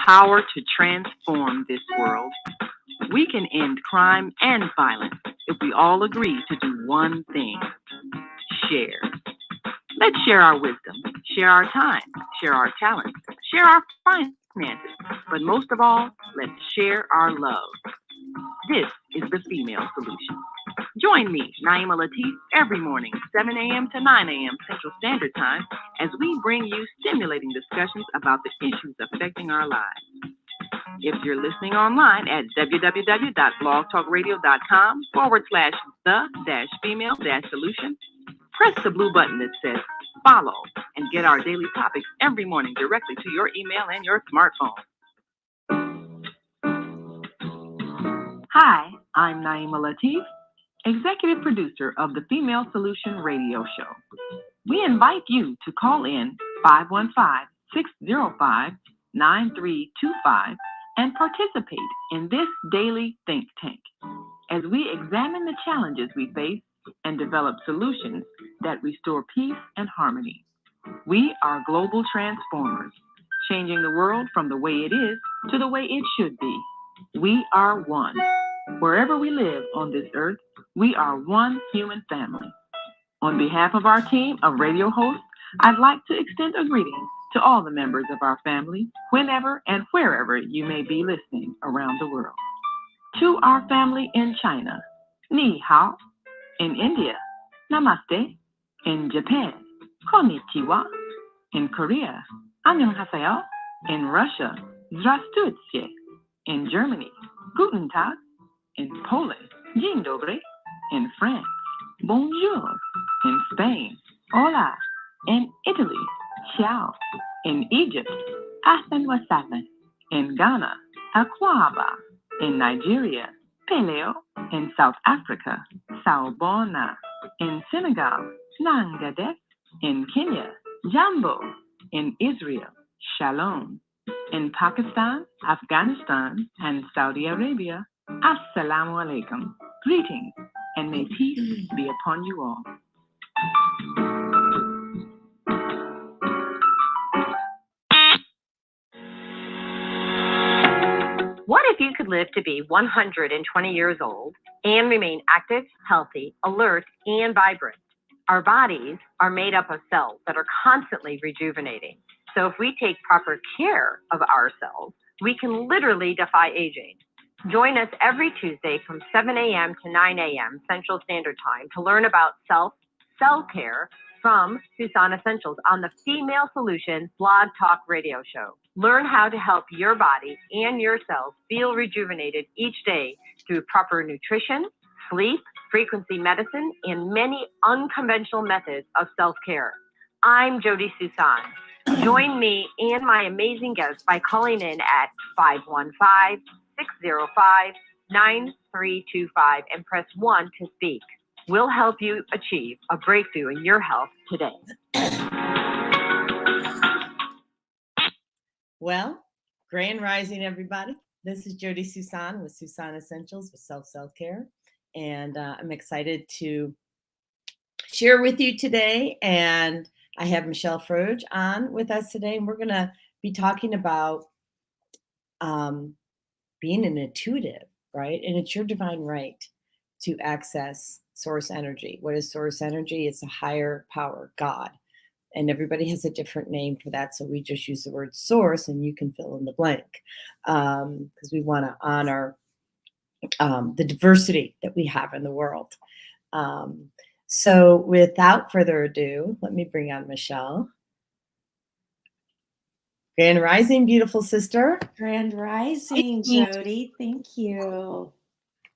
power to transform this world. We can end crime and violence if we all agree to do one thing: share. Let's share our wisdom, share our time, share our talents, share our finances, but most of all, let's share our love. This is the Female Solution. Join me, Naima Latif, every morning, 7 a.m. to 9 a.m. Central Standard Time, as we bring you stimulating discussions about the issues affecting our lives. If you're listening online at www.blogtalkradio.com/the-female-solution, press the blue button that says follow and get our daily topics every morning directly to your email and your smartphone. Hi, I'm Naima Latif, executive producer of the Female Solution radio show. We invite you to call in 515-605-9325 and participate in this daily think tank as we examine the challenges we face and develop solutions that restore peace and harmony. We are global transformers, changing the world from the way it is to the way it should be. We are one. Wherever we live on this earth, we are one human family. On behalf of our team of radio hosts, I'd like to extend a greeting to all the members of our family, whenever and wherever you may be listening around the world. To our family in China, Ni Hao. In India, Namaste. In Japan, Konnichiwa. In Korea, Annyeonghaseyo. In Russia, Здравствуйте. In Germany, Guten Tag. In Poland, Dzień dobry. In France, Bonjour. In Spain, Hola. In Italy, Ciao. In Egypt, Ahlan wa sahlan. In Ghana, Akwaba. In Nigeria, Peleo. In South Africa, Sawubona. In Senegal, Nangadef. In Kenya, Jambo. In Israel, Shalom. In Pakistan, Afghanistan, and Saudi Arabia, Assalamu alaikum. Greetings, and may peace be upon you all. What if you could live to be 120 years old and remain active, healthy, alert, and vibrant? Our bodies are made up of cells that are constantly rejuvenating. So if we take proper care of ourselves, we can literally defy aging. Join us every Tuesday from 7 a.m. to 9 a.m. Central Standard Time to learn about self-care from Suson Essentials on the Female Solution Blog Talk Radio Show. Learn how to help your body and your cells feel rejuvenated each day through proper nutrition, sleep, frequency medicine, and many unconventional methods of self-care. I'm Jodi Suson. Join me and my amazing guests by calling in at 515-605-9325 and press 1 to speak. We'll help you achieve a breakthrough in your health today. Well, grand rising, everybody. This is Jodi Suson with Suson Essentials with Self-Care. And I'm excited to share with you today. And I have Michelle Froedge on with us today. And we're going to be talking about being an intuitive, right? And it's your divine right to access source energy. What is source energy? It's a higher power, God. And everybody has a different name for that. So we just use the word source and you can fill in the blank because we want to honor the diversity that we have in the world. So without further ado, let me bring on Michelle. Grand rising, beautiful sister. Grand rising, Jodi. Thank you.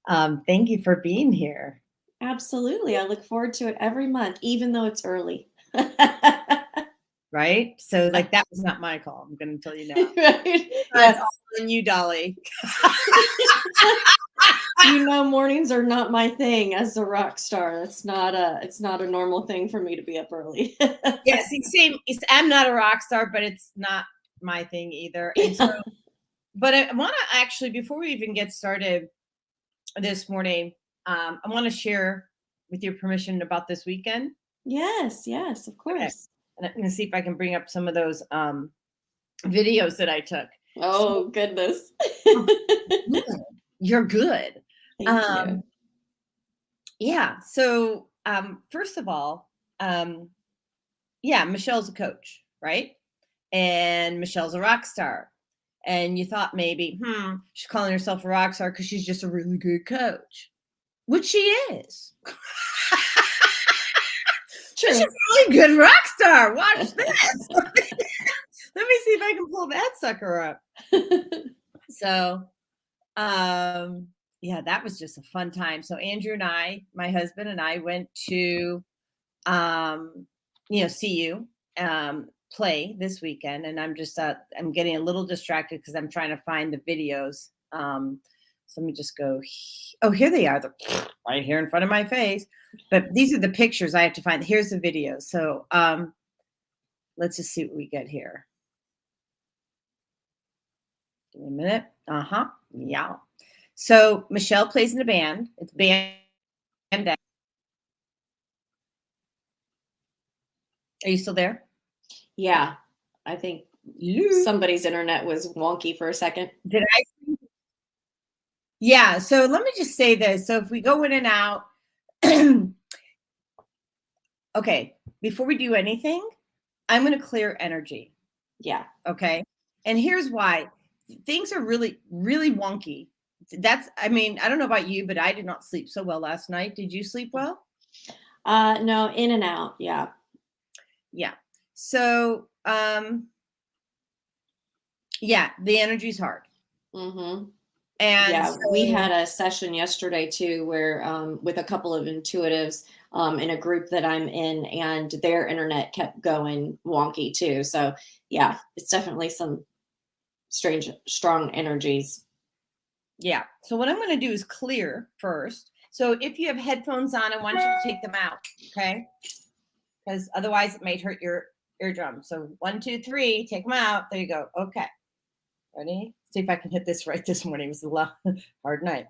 Thank you for being here. Absolutely. I look forward to it every month, even though it's early. Right? So like that was not my call. I'm going to tell you now. Right? That's all on you, Dolly. You know, mornings are not my thing as a rock star. It's not a normal thing for me to be up early. Yeah, see, same. I'm not a rock star, but it's not my thing either. And so, but I want to actually, before we even get started this morning, I want to share with your permission about this weekend. Yes, of course. Okay. And I'm going to see if I can bring up some of those videos that I took. Oh, goodness. You're good. Thank you. Yeah. So, first of all, yeah, Michelle's a coach, right? And Michelle's a rock star. And you thought maybe, she's calling herself a rock star because she's just a really good coach, which she is. True. She's a really good rock star. Watch this. Let me see if I can pull that sucker up. So, yeah, that was just a fun time. So Andrew and I, my husband and I, went to see you play this weekend, and I'm just I'm getting a little distracted because I'm trying to find the videos. So let me just go. Oh, here they are. They're right here in front of my face. But these are the pictures I have to find. Here's the videos. So let's just see what we get here. Give me a minute. Yeah. So Michelle plays in a band. It's band. Are you still there? Yeah, I think somebody's internet was wonky for a second. Did I? Yeah. So let me just say this. So if we go in and out, okay, before we do anything, I'm going to clear energy. Yeah. Okay. And here's why. Things are really, really wonky. I don't know about you, but I did not sleep so well last night. Did you sleep well? No, in and out. Yeah. Yeah. So, yeah, the energy's hard. Mm-hmm. And yeah, we had a session yesterday too, where with a couple of intuitives in a group that I'm in, and their internet kept going wonky too. So yeah, it's definitely some strange, strong energies. Yeah. So what I'm going to do is clear first. So if you have headphones on, I want you to take them out. Okay. Because otherwise it might hurt your eardrum. So 1, 2, 3, take them out. There you go. Okay. Ready? See if I can hit this right this morning. It was a hard night.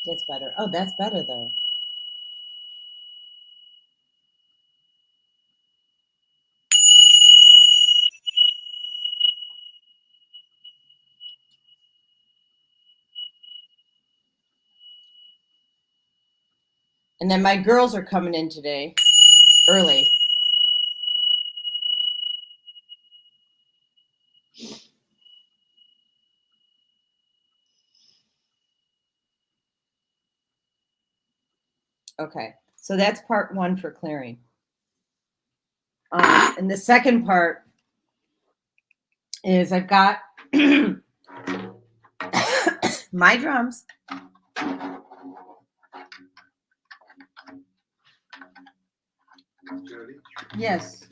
That's better. Oh, that's better though. And then my girls are coming in today early. Okay, so that's part 1 for clearing. And the second part is I've got my drums. Jodi? Yes.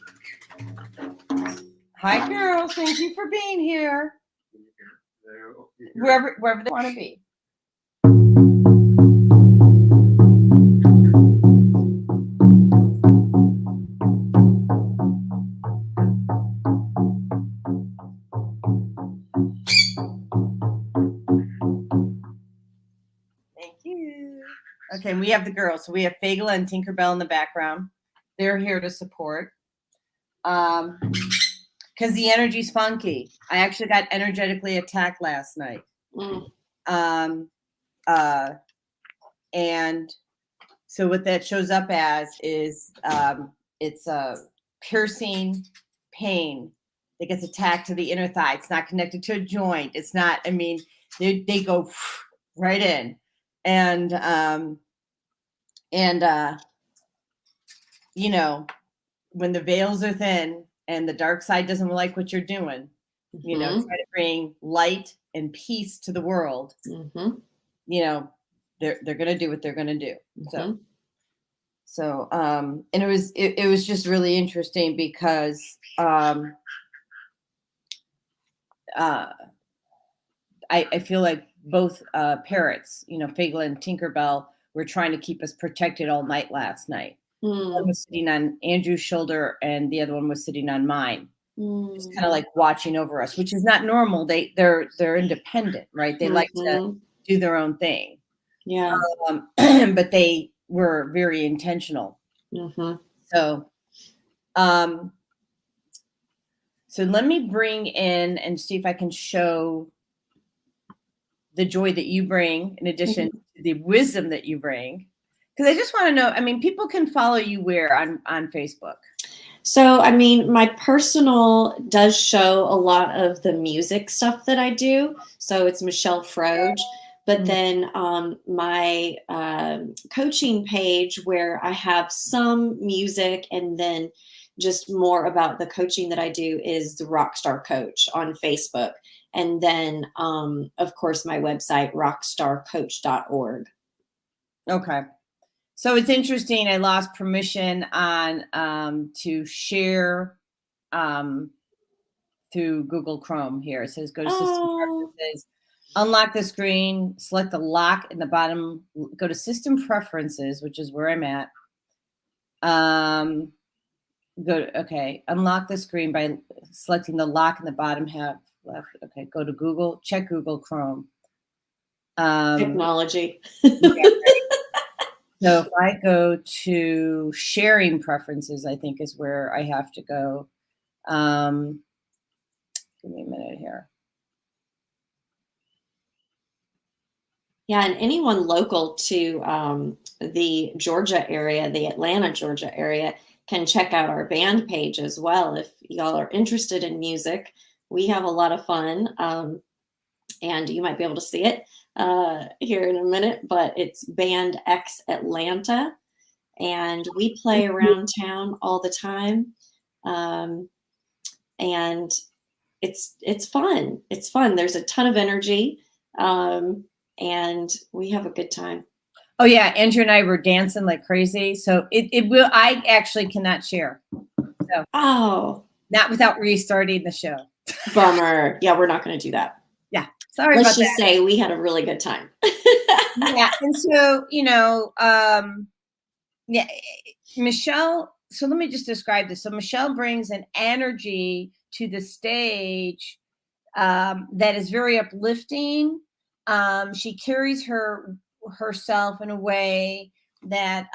Hi, girls. Thank you for being here. Wherever they want to be. Thank you. Okay, we have the girls. So we have Fagla and Tinkerbell in the background. They're here to support. Because the energy's funky. I actually got energetically attacked last night. And so what that shows up as is it's a piercing pain that gets attacked to the inner thigh. It's not connected to a joint. It's not, they go right in. And when the veils are thin and the dark side doesn't like what you're doing, try to bring light and peace to the world. They're going to do what they're going to do. So, and it was just really interesting because I feel like both parrots, Fagla and Tinkerbell, were trying to keep us protected all night last night. One was sitting on Andrew's shoulder and the other one was sitting on mine. Just kind of like watching over us, which is not normal. They're independent, right? They like to do their own thing. Yeah. But they were very intentional. So, So let me bring in and see if I can show the joy that you bring in addition to the wisdom that you bring. Because I just want to know, I mean, people can follow you where on Facebook? So, I mean, my personal does show a lot of the music stuff that I do. So it's Michelle Froedge. But then my coaching page where I have some music and then just more about the coaching that I do is the RockStar Coach on Facebook. And then, of course, my website, rockstarcoach.org. Okay. So it's interesting. I lost permission on to share through Google Chrome here. It says go to System Preferences, unlock the screen, select the lock in the bottom, go to System Preferences, which is where I'm at. Unlock the screen by selecting the lock in the bottom half left. Okay, go to Google, check Google Chrome. Technology. So if I go to sharing preferences, I think is where I have to go. Give me a minute here. Yeah, and anyone local to the Georgia area, the Atlanta, Georgia area, can check out our band page as well. If y'all are interested in music, we have a lot of fun, and you might be able to see it here in a minute, but it's Band X Atlanta, and we play around town all the time, and it's fun. It's fun. There's a ton of energy. And we have a good time. Oh yeah, Andrew and I were dancing like crazy. So it will. I actually cannot share. So not without restarting the show. Bummer. Yeah, we're not going to do that. Yeah, sorry. Let's just say we had a really good time. Yeah, and so yeah, Michelle. So let me just describe this. So Michelle brings an energy to the stage that is very uplifting. She carries herself in a way that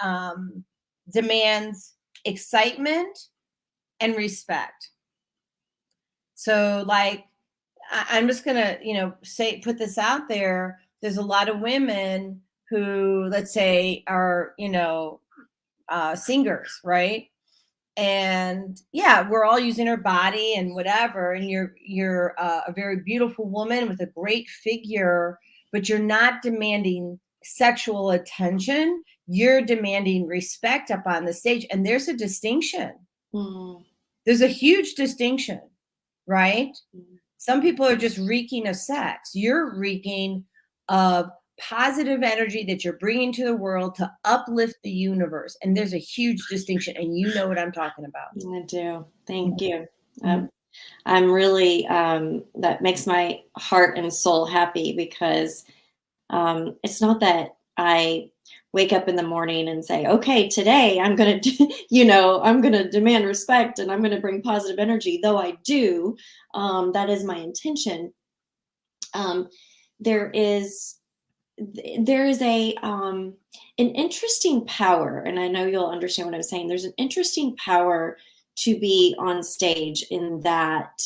demands excitement and respect. So like, I'm just going to, put this out there. There's a lot of women who, let's say, are, singers, right? And yeah, we're all using our body and whatever. And you're a very beautiful woman with a great figure, but you're not demanding sexual attention. You're demanding respect up on the stage. And there's a distinction. There's a huge distinction, right? Some people are just reeking of sex. You're reeking of positive energy that you're bringing to the world to uplift the universe. And there's a huge distinction. And you know what I'm talking about. I do. Thank you. I'm really, that makes my heart and soul happy because it's not that I wake up in the morning and say, okay, today I'm going to, I'm going to demand respect and I'm going to bring positive energy, though I do. That is my intention. There is an interesting power, and I know you'll understand what I'm saying. There's an interesting power to be on stage in that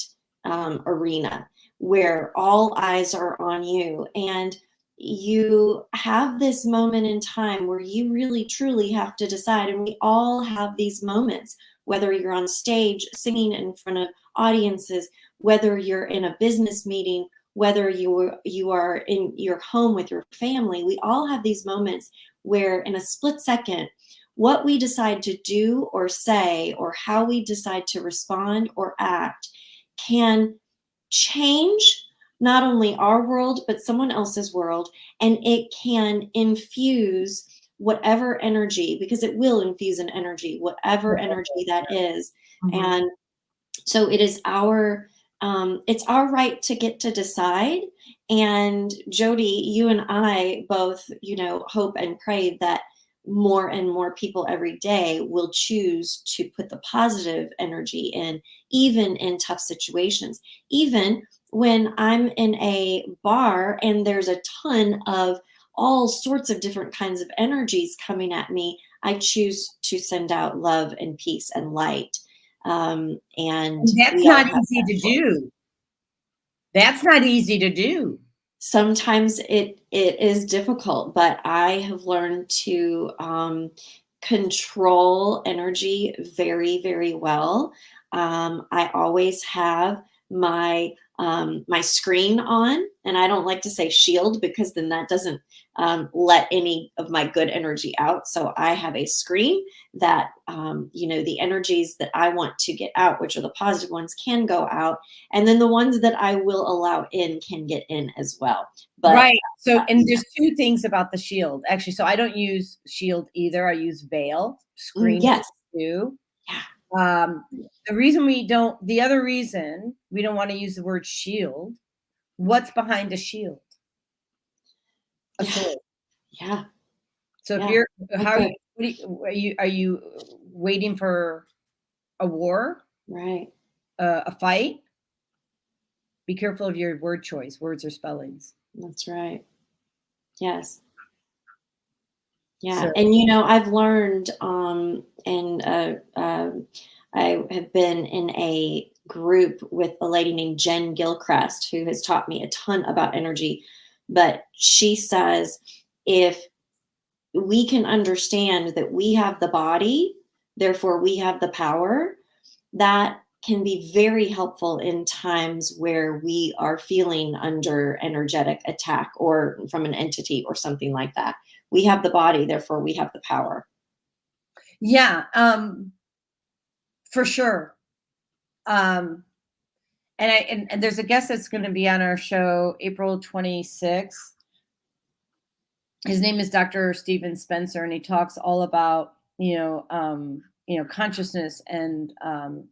arena where all eyes are on you, and you have this moment in time where you really truly have to decide. And we all have these moments, whether you're on stage singing in front of audiences, whether you're in a business meeting, whether you are in your home with your family. We all have these moments where in a split second, what we decide to do or say or how we decide to respond or act can change not only our world, but someone else's world. And it can infuse whatever energy, because it will infuse an energy, whatever energy that is. And so it is it's our right to get to decide. And Jodi, you and I both, hope and pray that more and more people every day will choose to put the positive energy in, even in tough situations. Even when I'm in a bar and there's a ton of all sorts of different kinds of energies coming at me, I choose to send out love and peace and light. And that's we all not have easy that to choice. do. That's not easy to do. Sometimes it is difficult, but I have learned to control energy very, very well. I always have my my screen on, and I don't like to say shield because then that doesn't let any of my good energy out. So I have a screen that the energies that I want to get out, which are the positive ones, can go out, and then the ones that I will allow in can get in as well. But Right. So, and there's two things about the shield, actually. So I don't use shield either. I use veil, screen yes, too. yeah, The other reason we don't want to use the word shield, what's behind a shield? A yeah, sword. yeah. So if Yeah. you're, how Okay. are you waiting for a war, Right. a fight? Be careful of your word choice. Words are spellings. That's right. Yes. Yeah. So, And I've learned and I have been in a group with a lady named Jen Gilchrist who has taught me a ton about energy. But she says if we can understand that we have the body, therefore we have the power, that can be very helpful in times where we are feeling under energetic attack or from an entity or something like that. We have the body, therefore we have the power. yeah, for sure. And and there's a guest that's going to be on our show April 26th. His name is Dr. Steven Spencer, and he talks all about consciousness and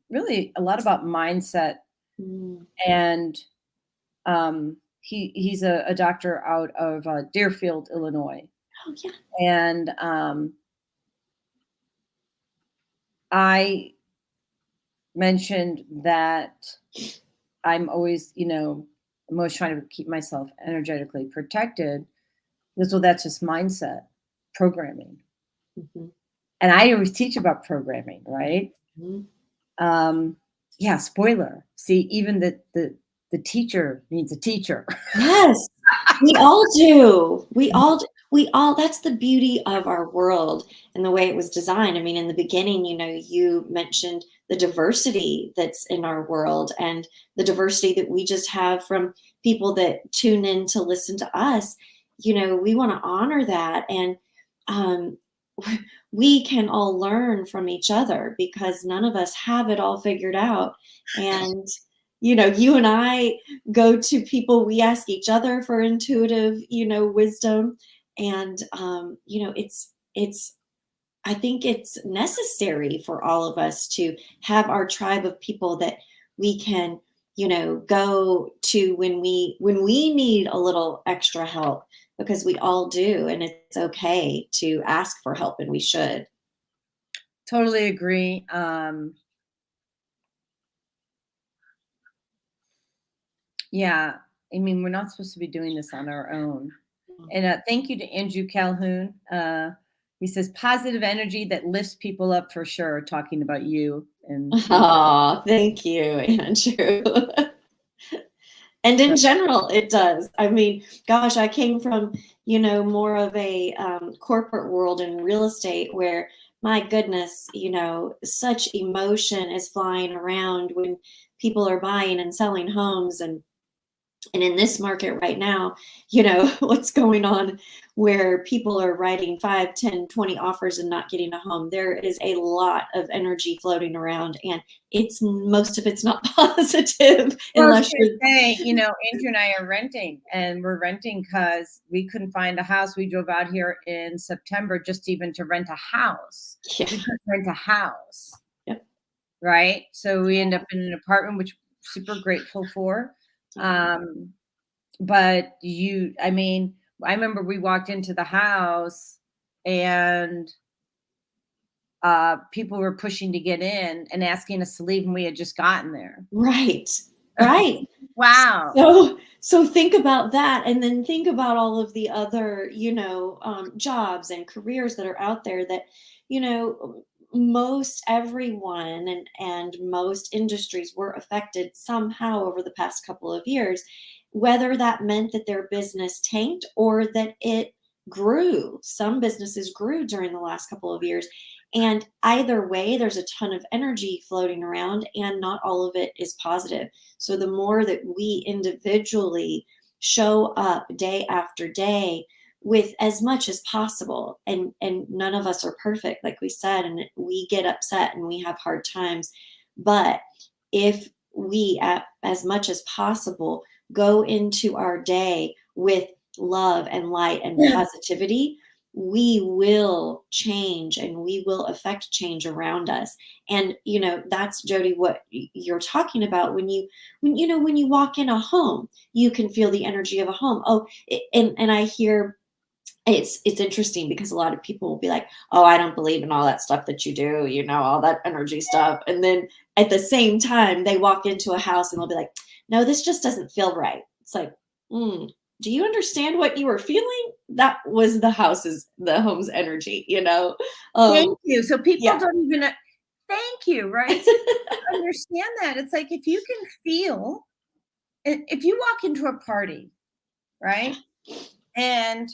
really a lot about mindset. Mm. And he's a doctor out of Deerfield, Illinois. Oh yeah. And I mentioned that I'm always trying to keep myself energetically protected. Well, that's just mindset programming. Mm-hmm. And I always teach about programming, right? Mm-hmm. Yeah, spoiler. See, even the teacher needs a teacher. Yes, we all do. We all, that's the beauty of our world and the way it was designed. I mean, in the beginning, you mentioned the diversity that's in our world and the diversity that we just have from people that tune in to listen to us. We want to honor that. And um, we can all learn from each other because none of us have it all figured out. And you and I go to people, we ask each other for intuitive wisdom. And it's I think it's necessary for all of us to have our tribe of people that we can go to when we need a little extra help, because we all do, and it's okay to ask for help, and we should. Totally agree. Yeah, I mean, we're not supposed to be doing this on our own. And thank you to Andrew Calhoun. He says positive energy that lifts people up for sure. Talking about you and Oh, thank you, Andrew. And in general, it does. I mean, gosh, I came from, more of a corporate world in real estate where, my goodness, such emotion is flying around when people are buying and selling homes. And in this market right now, what's going on where people are writing 5, 10, 20 offers and not getting a home. There is a lot of energy floating around, and most of it's not positive unless you're Andrew and I are renting, and we're renting because we couldn't find a house. We drove out here in September just even to rent a house. Yeah. We couldn't rent a house. Yep. Right. So we end up in an apartment, which we're super grateful for. But I remember we walked into the house and people were pushing to get in and asking us to leave, and we had just gotten there. Right. Wow. So think about that, and then think about all of the other, jobs and careers that are out there that, most everyone and most industries were affected somehow over the past couple of years, whether that meant that their business tanked or that it grew. Some businesses grew during the last couple of years. And either way, there's a ton of energy floating around, and not all of it is positive. So the more that we individually show up day after day with as much as possible, and none of us are perfect, like we said, and we get upset and we have hard times, but if we, as much as possible, go into our day with love and light and positivity, we will change and we will affect change around us. And that's, Jodi, what you're talking about. When you walk in a home, you can feel the energy of a home. And I hear, it's interesting because a lot of people will be like, oh, I don't believe in all that stuff that you do, all that energy stuff. And then at the same time, they walk into a house and they'll be like, no, this just doesn't feel right. It's like, do you understand what you were feeling? That was the home's energy, Thank you. So people yeah. don't even thank you, right? So understand that. It's like, if you can feel, if you walk into a party, right? And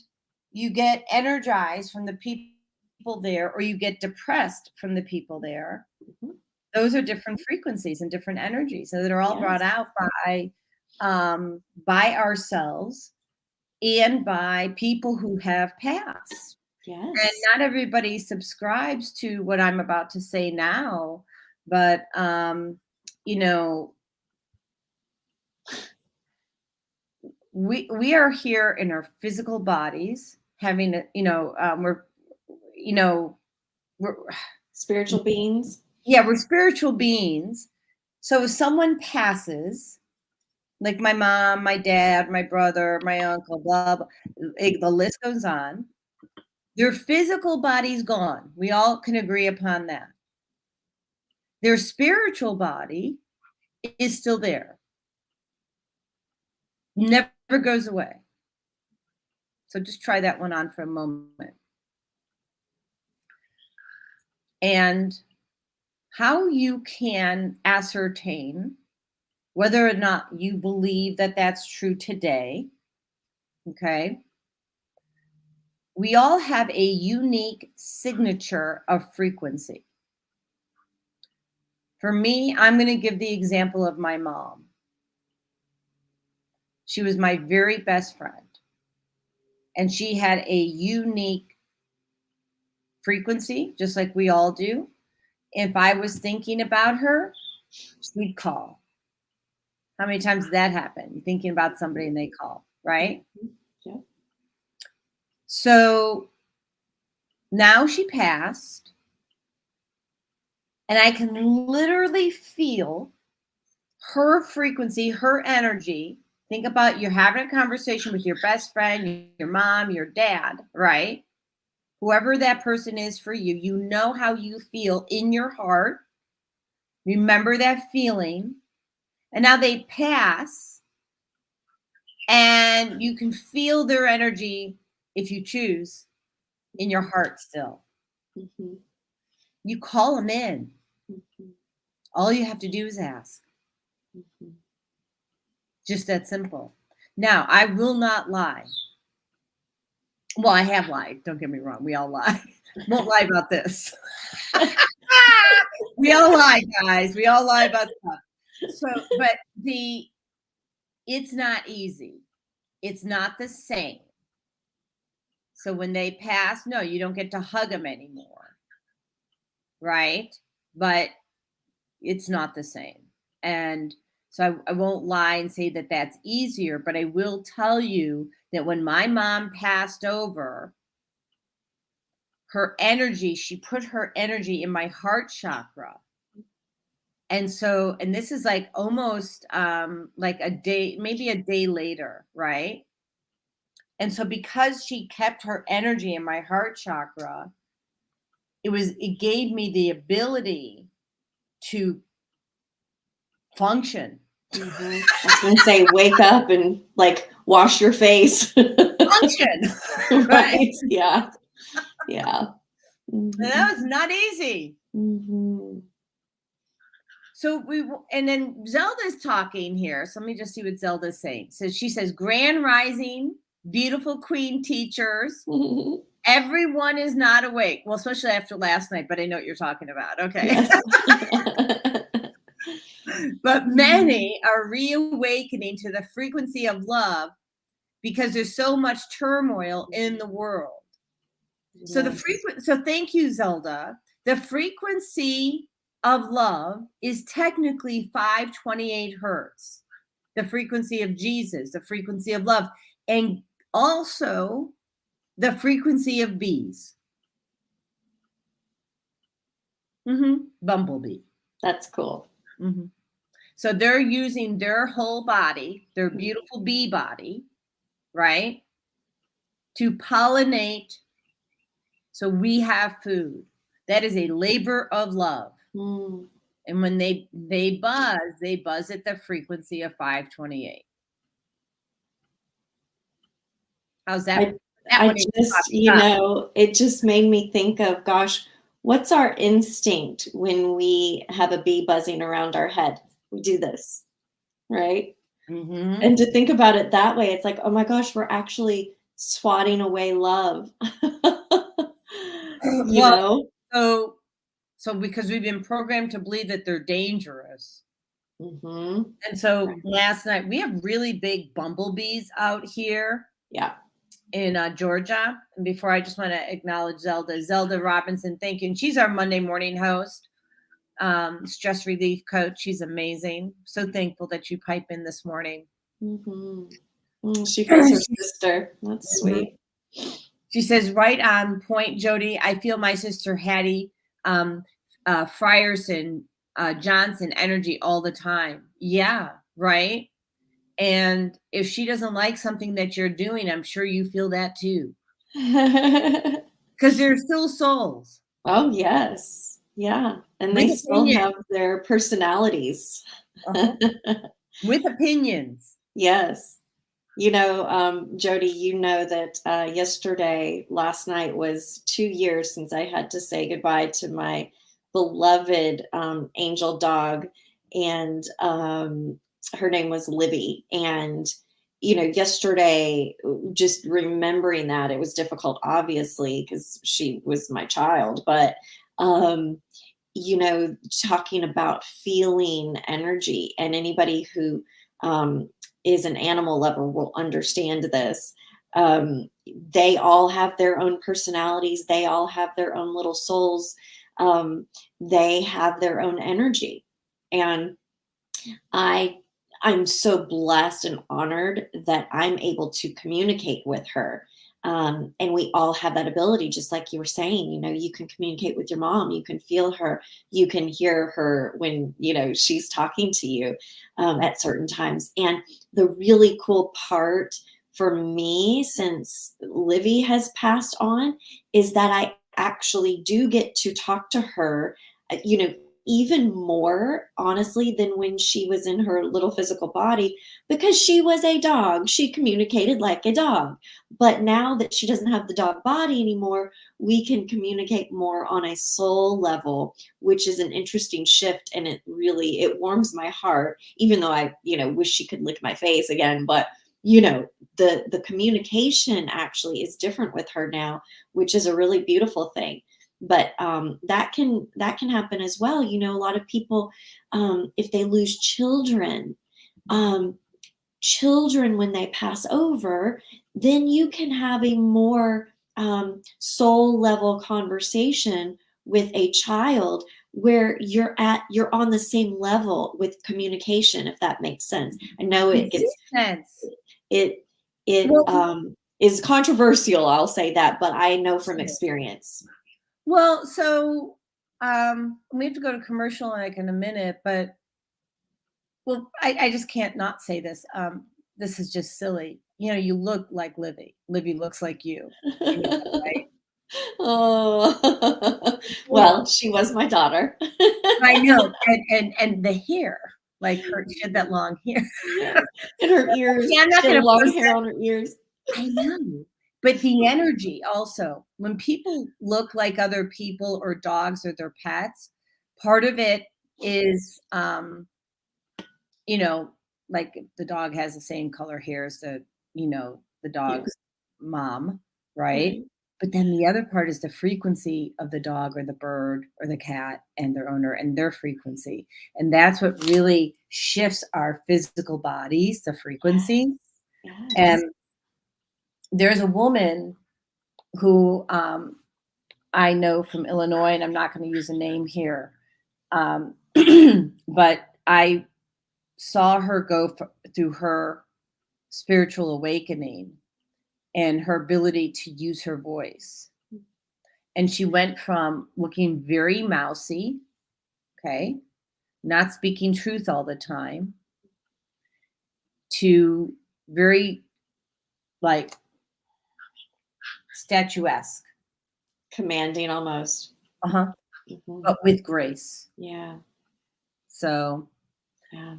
you get energized from the people there, or you get depressed from the people there. Those are different frequencies and different energies, so that are all brought out by ourselves and by people who have passed. Yes. And not everybody subscribes to what I'm about to say now, but we are here in our physical bodies, having we're spiritual beings. Yeah, we're spiritual beings. So if someone passes, like my mom, my dad, my brother, my uncle, blah, blah, the list goes on. Their physical body's gone. We all can agree upon that. Their spiritual body is still there. Never goes away. So just try that one on for a moment. And how you can ascertain whether or not you believe that that's true today, okay? We all have a unique signature of frequency. For me, I'm going to give the example of my mom. She was my very best friend, and she had a unique frequency, just like we all do. If I was thinking about her, she'd call. How many times did that happen? You're thinking about somebody and they call, right? Yeah. So now she passed, and I can literally feel her frequency, her energy. Think about, you're having a conversation with your best friend, your mom, your dad, right? Whoever that person is for you, you know how you feel in your heart. Remember that feeling. And now they pass, and you can feel their energy, if you choose, in your heart still. Mm-hmm. You call them in. Mm-hmm. All you have to do is ask. Mm-hmm. Just that simple. Now, I will not lie. Well, I have lied. Don't get me wrong. We all lie. Won't lie about this. We all lie, guys. We all lie about stuff. So, but it's not easy. It's not the same. So when they pass, no, you don't get to hug them anymore. Right? But it's not the same. And so I won't lie and say that that's easier, but I will tell you that when my mom passed over, her energy, she put her energy in my heart chakra. And so, and this is like almost like a day, maybe a day later, right? And so because she kept her energy in my heart chakra, it gave me the ability to function. Mm-hmm. I was going to say, wake up and like wash your face. Function. Right? Yeah. Yeah. Mm-hmm. That was not easy. Mm-hmm. So and then Zelda's talking here. So let me just see what Zelda's saying. So she says, Grand Rising, beautiful queen teachers. Everyone is not awake. Well, especially after last night, but I know what you're talking about. Okay. Yes. But many are reawakening to the frequency of love because there's so much turmoil in the world. So so thank you, Zelda. The frequency of love is technically 528 hertz. The frequency of Jesus, the frequency of love, and also the frequency of bees. Bumblebee. That's cool. So they're using their whole body, their beautiful bee body, right, to pollinate. So we have food. That is a labor of love. And when they buzz at the frequency of 528. How's that? It just made me think of, gosh, what's our instinct when we have a bee buzzing around our head? We do this, right? And to think about it that way, it's like, oh my gosh, we're actually swatting away love. So because we've been programmed to believe that they're dangerous. And so last night, we have really big bumblebees out here. Yeah. In Georgia. And before, I just want to acknowledge Zelda Robinson. Thank you. And she's our Monday morning host, stress relief coach. She's amazing. So thankful that you pipe in this morning. She feels her sister. That's sweet. She says, right on point, Jodi. I feel my sister Hattie Frierson Johnson energy all the time. Yeah, right. And if she doesn't like something that you're doing, I'm sure you feel that too. Because they're still souls. Oh, yes. Yeah. And they still have their personalities. With opinions. Yes. Jodi, you know that last night was 2 years since I had to say goodbye to my beloved angel dog. And her name was Livy. And, yesterday, just remembering that, it was difficult, obviously, because she was my child. But, talking about feeling energy, and anybody who is an animal lover will understand this. They all have their own personalities. They all have their own little souls. They have their own energy. And I'm so blessed and honored that I'm able to communicate with her. And we all have that ability, just like you were saying. You can communicate with your mom. You can feel her. You can hear her when, she's talking to you at certain times. And the really cool part for me, since Livy has passed on, is that I actually do get to talk to her, even more honestly than when she was in her little physical body, because she was a dog. She communicated like a dog. But now that she doesn't have the dog body anymore, we can communicate more on a soul level, which is an interesting shift. And it warms my heart, even though I, wish she could lick my face again. But, the communication actually is different with her now, which is a really beautiful thing. But that can happen as well. A lot of people, if they lose children when they pass over, then you can have a more soul level conversation with a child where you're on the same level with communication, if that makes sense. I know it gets sense. It is controversial, I'll say that, but I know from experience. Well, so we have to go to commercial in a minute, but I just can't not say this. This is just silly. You look like Livy. Livy looks like you. Right? Oh, well, she was my daughter. I know, and the hair, like she had that long hair, and her ears. Yeah, I'm not she had gonna long hair on her ears. I know. But the energy also, when people look like other people or dogs or their pets, part of it is, like if the dog has the same color hair as the Yeah. dog's mom, right? Right. But then the other part is the frequency of the dog or the bird or the cat and their owner and their frequency. And that's what really shifts our physical bodies, the frequency. Yes. And there's a woman who I know from Illinois, and I'm not going to use a name here, but I saw her go through her spiritual awakening and her ability to use her voice. And she went from looking very mousy, okay, not speaking truth all the time, to very like statuesque. Commanding almost. Uh-huh. Mhm. But with grace. Yeah. So, Yeah.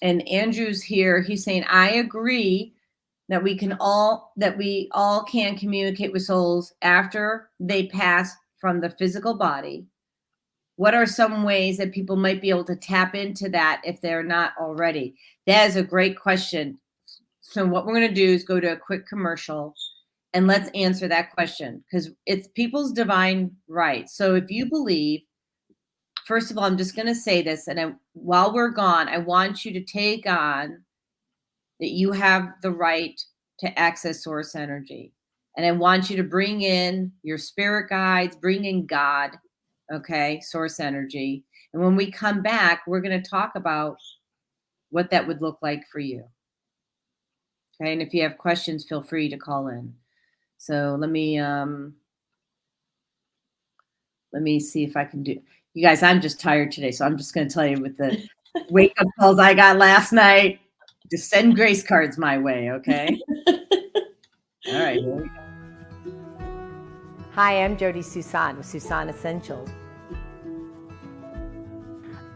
and Andrew's here. He's saying, I agree that we all can communicate with souls after they pass from the physical body. What are some ways that people might be able to tap into that if they're not already? That is a great question. So what we're going to do is go to a quick commercial and let's answer that question, because it's people's divine right. So if you believe, first of all, I'm just going to say this, and while we're gone, I want you to take on that you have the right to access source energy. And I want you to bring in your spirit guides, bring in God, okay, source energy. And when we come back, we're going to talk about what that would look like for you. Okay, and if you have questions, feel free to call in. So let me see if I can do. You guys, I'm just tired today, so I'm just going to tell you with the wake up calls I got last night. Just send grace cards my way, okay? All right. Here we go. Hi, I'm Jodi Suson with Suson Essentials.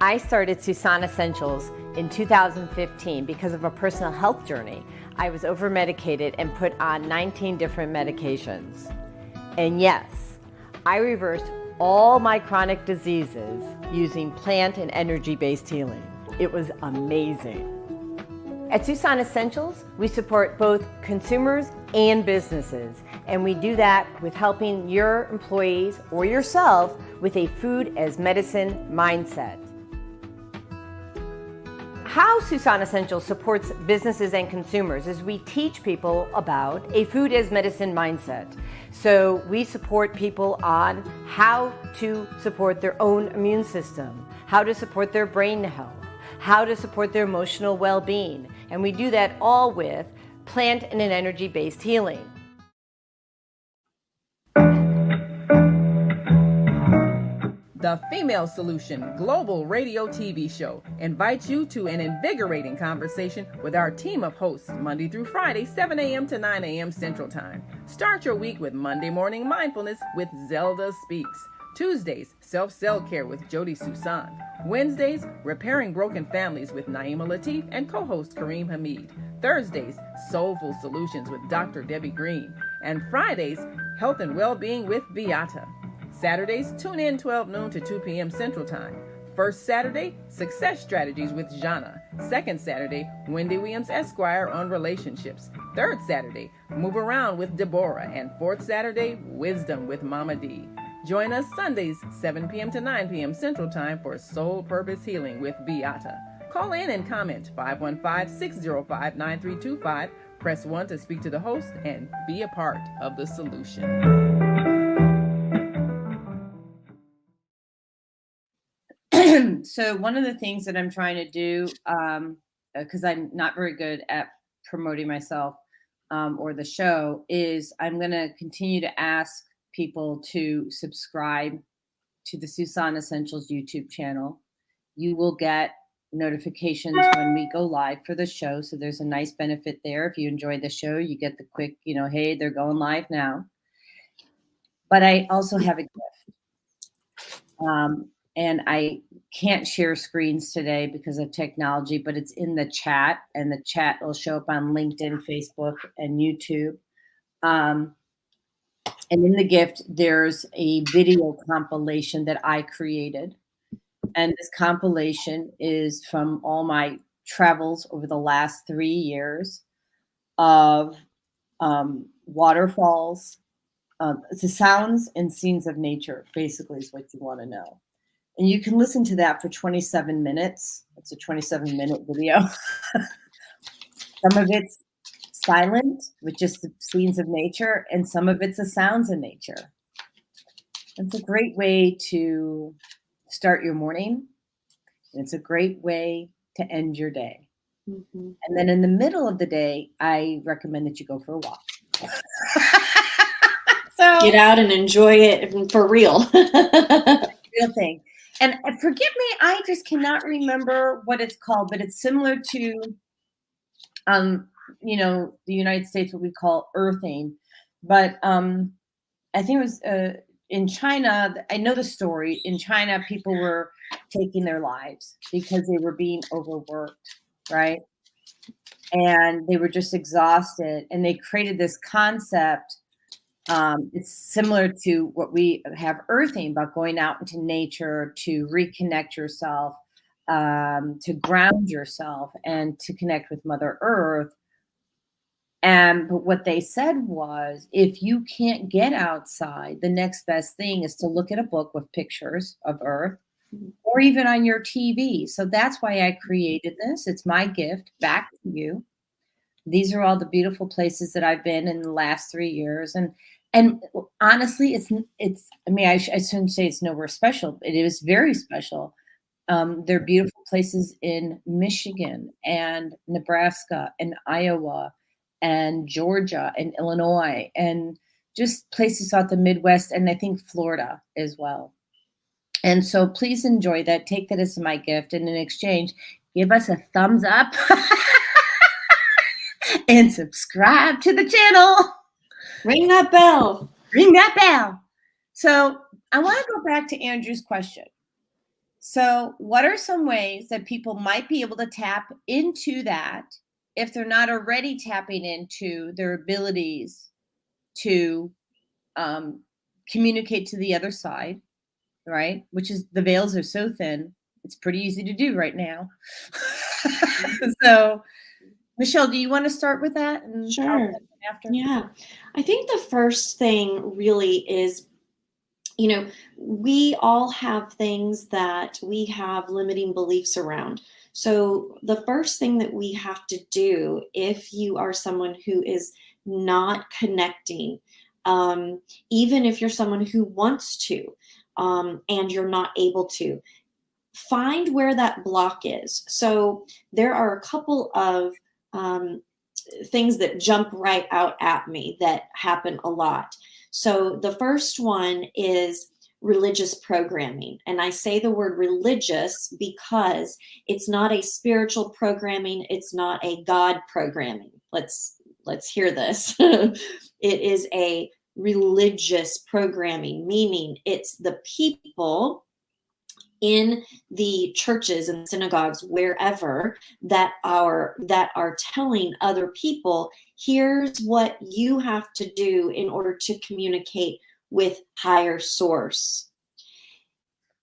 I started Suson Essentials in 2015 because of a personal health journey. I was over-medicated and put on 19 different medications. And yes, I reversed all my chronic diseases using plant and energy-based healing. It was amazing. At Suson Essentials, we support both consumers and businesses, and we do that with helping your employees or yourself with a food as medicine mindset. How Suson Essentials supports businesses and consumers is we teach people about a food as medicine mindset. So we support people on how to support their own immune system, how to support their brain health, how to support their emotional well-being. And we do that all with plant and an energy-based healing. The Female Solution Global Radio TV Show invites you to an invigorating conversation with our team of hosts Monday through Friday, 7 a.m. to 9 a.m. Central Time. Start your week with Monday Morning Mindfulness with Zelda Speaks. Tuesdays, Self-Cell Care with Jodi Suson. Wednesdays, Repairing Broken Families with Naima Latif and co-host Kareem Hamid. Thursdays, Soulful Solutions with Dr. Debbie Green. And Fridays, Health and Wellbeing with Beata. Saturdays, tune in 12 noon to 2 p.m. Central Time. First Saturday, Success Strategies with Jana. Second Saturday, Wendy Williams Esquire on relationships. Third Saturday, Move Around with Deborah. And fourth Saturday, Wisdom with Mama D. Join us Sundays, 7 p.m. to 9 p.m. Central Time for Soul Purpose Healing with Beata. Call in and comment 515-605-9325. Press 1 to speak to the host and be a part of the solution. So one of the things that I'm trying to do, because I'm not very good at promoting myself or the show, is I'm going to continue to ask people to subscribe to the Suson Essentials YouTube channel. You will get notifications when we go live for the show. So there's a nice benefit there. If you enjoy the show, you get the quick, hey, they're going live now. But I also have a gift. And I can't share screens today because of technology, but it's in the chat, and the chat will show up on LinkedIn, Facebook, and YouTube. And in the gift, there's a video compilation that I created. And this compilation is from all my travels over the last 3 years of waterfalls. It's the sounds and scenes of nature, basically, is what you want to know. And you can listen to that for 27 minutes. It's a 27-minute video. Some of it's silent with just the scenes of nature, and some of it's the sounds of nature. It's a great way to start your morning. And it's a great way to end your day. Mm-hmm. And then in the middle of the day, I recommend that you go for a walk. So Get out and enjoy it for real. real thing. And forgive me, I just cannot remember what it's called, but it's similar to, the United States, what we call earthing. But I think it was in China. I know the story. In China, people were taking their lives because they were being overworked, right? And they were just exhausted. And they created this concept. It's similar to what we have earthing, about going out into nature to reconnect yourself, to ground yourself, and to connect with Mother Earth. But what they said was, if you can't get outside, the next best thing is to look at a book with pictures of Earth, or even on your TV. So that's why I created this. It's my gift back to you. These are all the beautiful places that I've been in the last 3 years. And honestly, I shouldn't say it's nowhere special. It is very special. There are beautiful places in Michigan and Nebraska and Iowa and Georgia and Illinois, and just places out the Midwest, and I think Florida as well. And so please enjoy that. Take that as my gift. And in exchange, give us a thumbs up and subscribe to the channel. Ring that bell. Ring that bell. So I want to go back to Andrew's question. So what are some ways that people might be able to tap into that if they're not already tapping into their abilities to communicate to the other side, right? Which is, the veils are so thin. It's pretty easy to do right now. So Michelle, do you want to start with that? And Sure. After? Yeah. I think the first thing really is, we all have things that we have limiting beliefs around. So the first thing that we have to do, if you are someone who is not connecting, even if you're someone who wants to, and you're not able to, find where that block is. So there are a couple of things that jump right out at me that happen a lot. So the first one is religious programming. And I say the word religious because it's not a spiritual programming. It's not a God programming. Let's hear this. It is a religious programming, meaning it's the people in the churches and synagogues, wherever, that are telling other people, here's what you have to do in order to communicate with higher source.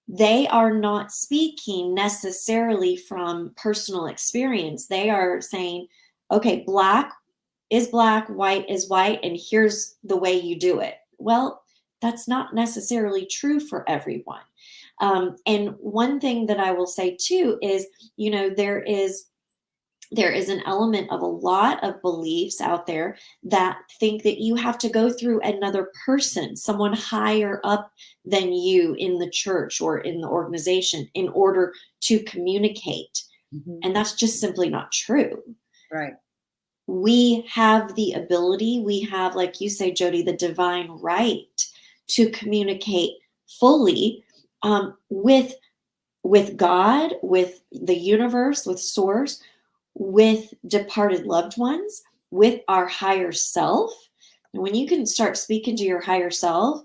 They are not speaking necessarily from personal experience. They are saying, okay, black is black, white is white, and here's the way you do it. Well, that's not necessarily true for everyone. And one thing that I will say too is, there is an element of a lot of beliefs out there that think that you have to go through another person, someone higher up than you in the church or in the organization, in order to communicate. Mm-hmm. And that's just simply not true. Right. We have the ability, we have, like you say, Jodi, the divine right to communicate fully with God, with the universe, with source, with departed loved ones, with our higher self. And when you can start speaking to your higher self,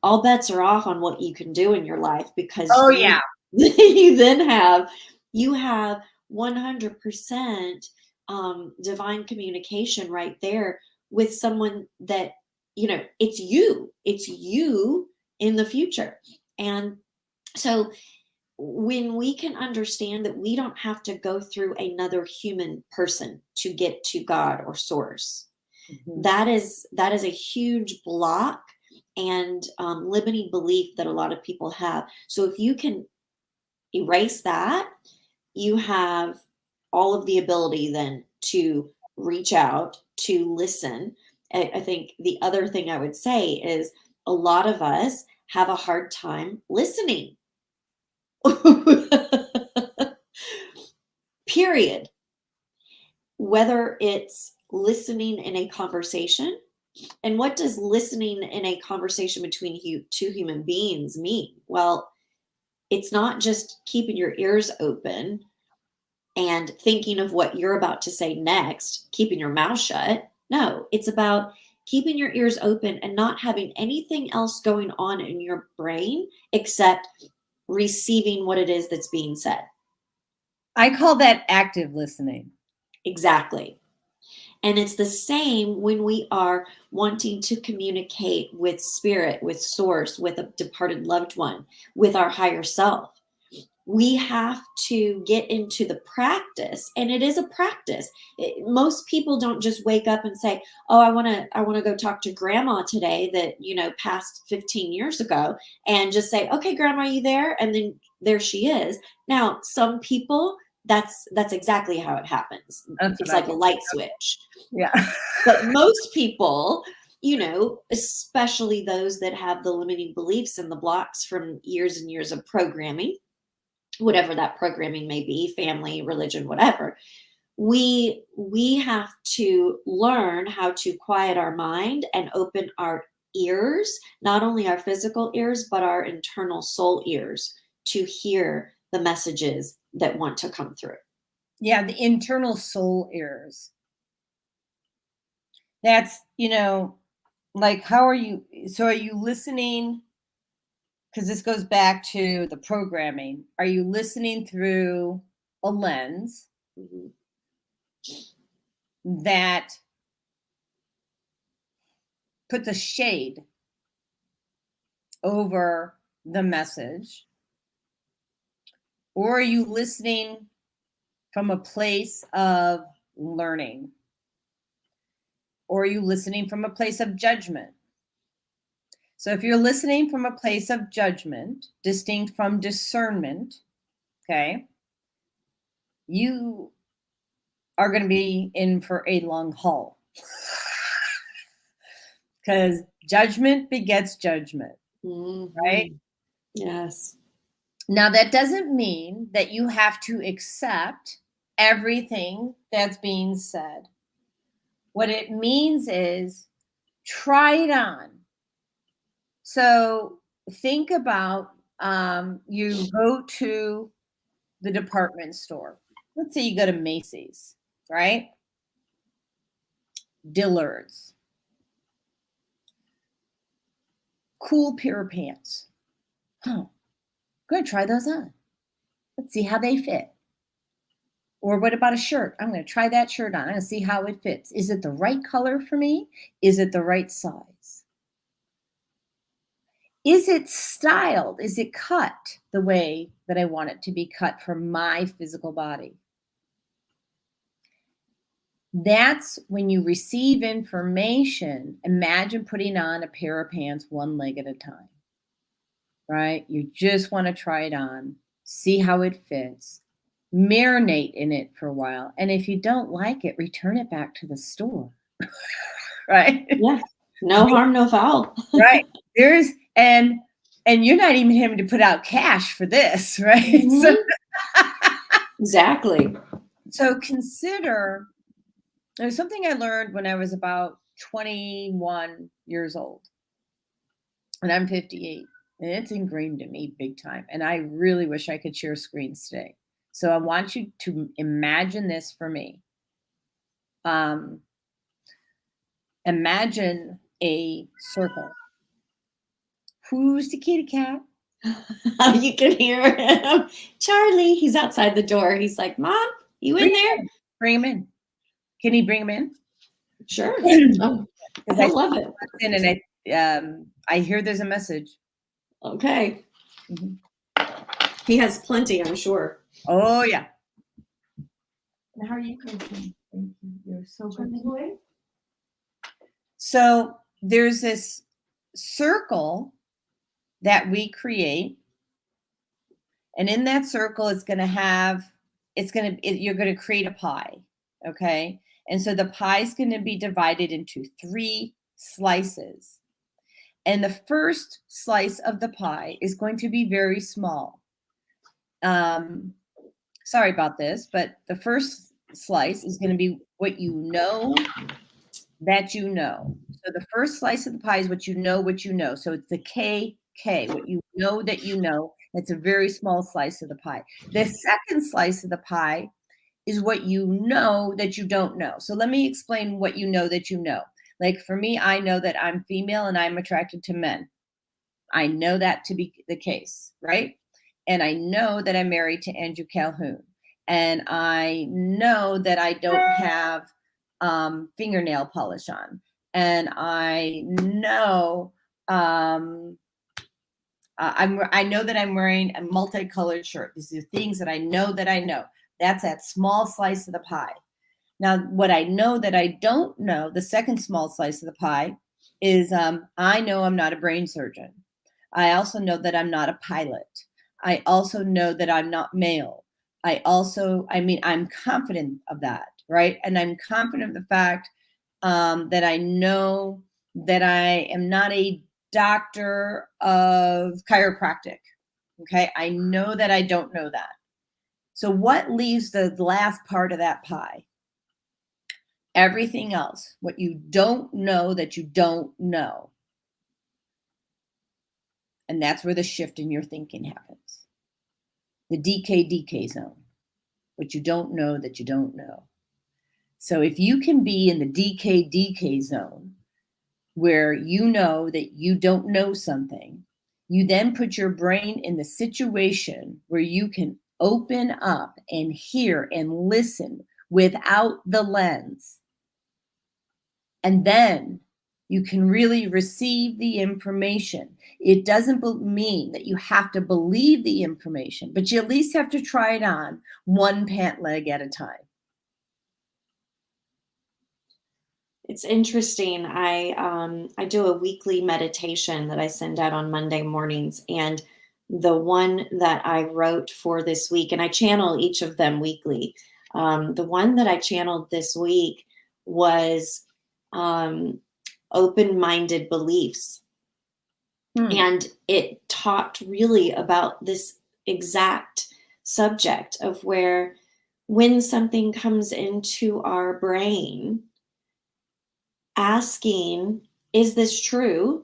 all bets are off on what you can do in your life, because you then have 100% divine communication right there with someone that, it's you in the future. And so when we can understand that we don't have to go through another human person to get to God or source, that is a huge block and limiting belief that a lot of people have. So if you can erase that, you have all of the ability then to reach out, to listen. I think the other thing I would say is a lot of us have a hard time listening. Period. Whether it's listening in a conversation, and what does listening in a conversation between two human beings mean? Well, it's not just keeping your ears open and thinking of what you're about to say next, keeping your mouth shut. No, it's about keeping your ears open and not having anything else going on in your brain except receiving what it is that's being said. I call that active listening. Exactly. And it's the same when we are wanting to communicate with spirit, with source, with a departed loved one, with our higher self. We have to get into the practice, and it is a practice. Most people don't just wake up and say, "Oh, I want to go talk to grandma today that, passed 15 years ago," and just say, "Okay, grandma, are you there?" And then there she is. Now, some people, that's exactly how it happens. It's like a light switch. Yeah. But most people, especially those that have the limiting beliefs and the blocks from years and years of programming, whatever that programming may be, family, religion, whatever, we have to learn how to quiet our mind and open our ears, not only our physical ears, but our internal soul ears, to hear the messages that want to come through. Yeah, the internal soul ears. That's, like, how are you? So are you listening? Because this goes back to the programming. Are you listening through a lens that puts a shade over the message? Or are you listening from a place of learning? Or are you listening from a place of judgment? So if you're listening from a place of judgment, distinct from discernment, okay, you are going to be in for a long haul. Because judgment begets judgment, right? Yes. Now, that doesn't mean that you have to accept everything that's being said. What it means is try it on. So think about you go to the department store. Let's say you go to Macy's, right? Dillard's. Cool pair of pants. I'm going to try those on. Let's see how they fit. Or what about a shirt? I'm going to try that shirt on. I'm going to see how it fits. Is it the right color for me? Is it the right size? Is it styled? Is it cut the way that I want it to be cut for my physical body? That's when you receive information. Imagine putting on a pair of pants one leg at a time, right? You just want to try it on, see how it fits, marinate in it for a while. And if you don't like it, return it back to the store, right? Yeah. No harm, no foul. Right. And you're not even having to put out cash for this, right? Mm-hmm. So, exactly. So consider, there's something I learned when I was about 21 years old, and I'm 58, and it's ingrained in me big time. And I really wish I could share screens today. So I want you to imagine this for me. Imagine a circle. Who's the kitty cat? You can hear him. Charlie, he's outside the door. He's like, Mom, you in there? Bring him in. Can he bring him in? Sure. Oh, Because I love it. And I hear there's a message. Okay. Mhm. He has plenty, I'm sure. Oh yeah. And how are you, Kristen? Thank you. You're so good. So there's this circle that we create, and in that circle, you're going to create a pie, okay? And so the pie is going to be divided into 3 slices. And the first slice of the pie is going to be very small. Sorry about this, but the first slice is going to be what you know that you know. So the first slice of the pie is what you know. So it's the KK, what you know that you know. That's a very small slice of the pie. The second slice of the pie is what you know that you don't know. So let me explain what you know that you know. Like for me, I know that I'm female and I'm attracted to men. I know that to be the case, right? And I know that I'm married to Andrew Calhoun. And I know that I don't have fingernail polish on. And I know I know that I'm wearing a multicolored shirt. These are things that I know that I know. That's that small slice of the pie. Now, what I know that I don't know, the second small slice of the pie, is I know I'm not a brain surgeon. I also know that I'm not a pilot. I also know that I'm not male. I'm confident of that, right? And I'm confident of the fact that I know that I am not a doctor of chiropractic. Okay. I know that I don't know that. So what leaves the last part of that pie? Everything else, what you don't know that you don't know. And that's where the shift in your thinking happens. The DK zone, what you don't know that you don't know. So if you can be in the DK zone, where you know that you don't know something, you then put your brain in the situation where you can open up and hear and listen without the lens. And then you can really receive the information. It doesn't mean that you have to believe the information, but you at least have to try it on one pant leg at a time. It's interesting. I do a weekly meditation that I send out on Monday mornings, and the one that I wrote for this week, and I channel each of them weekly. The one that I channeled this week was open-minded beliefs. And it talked really about this exact subject of where when something comes into our brain, asking, is this true?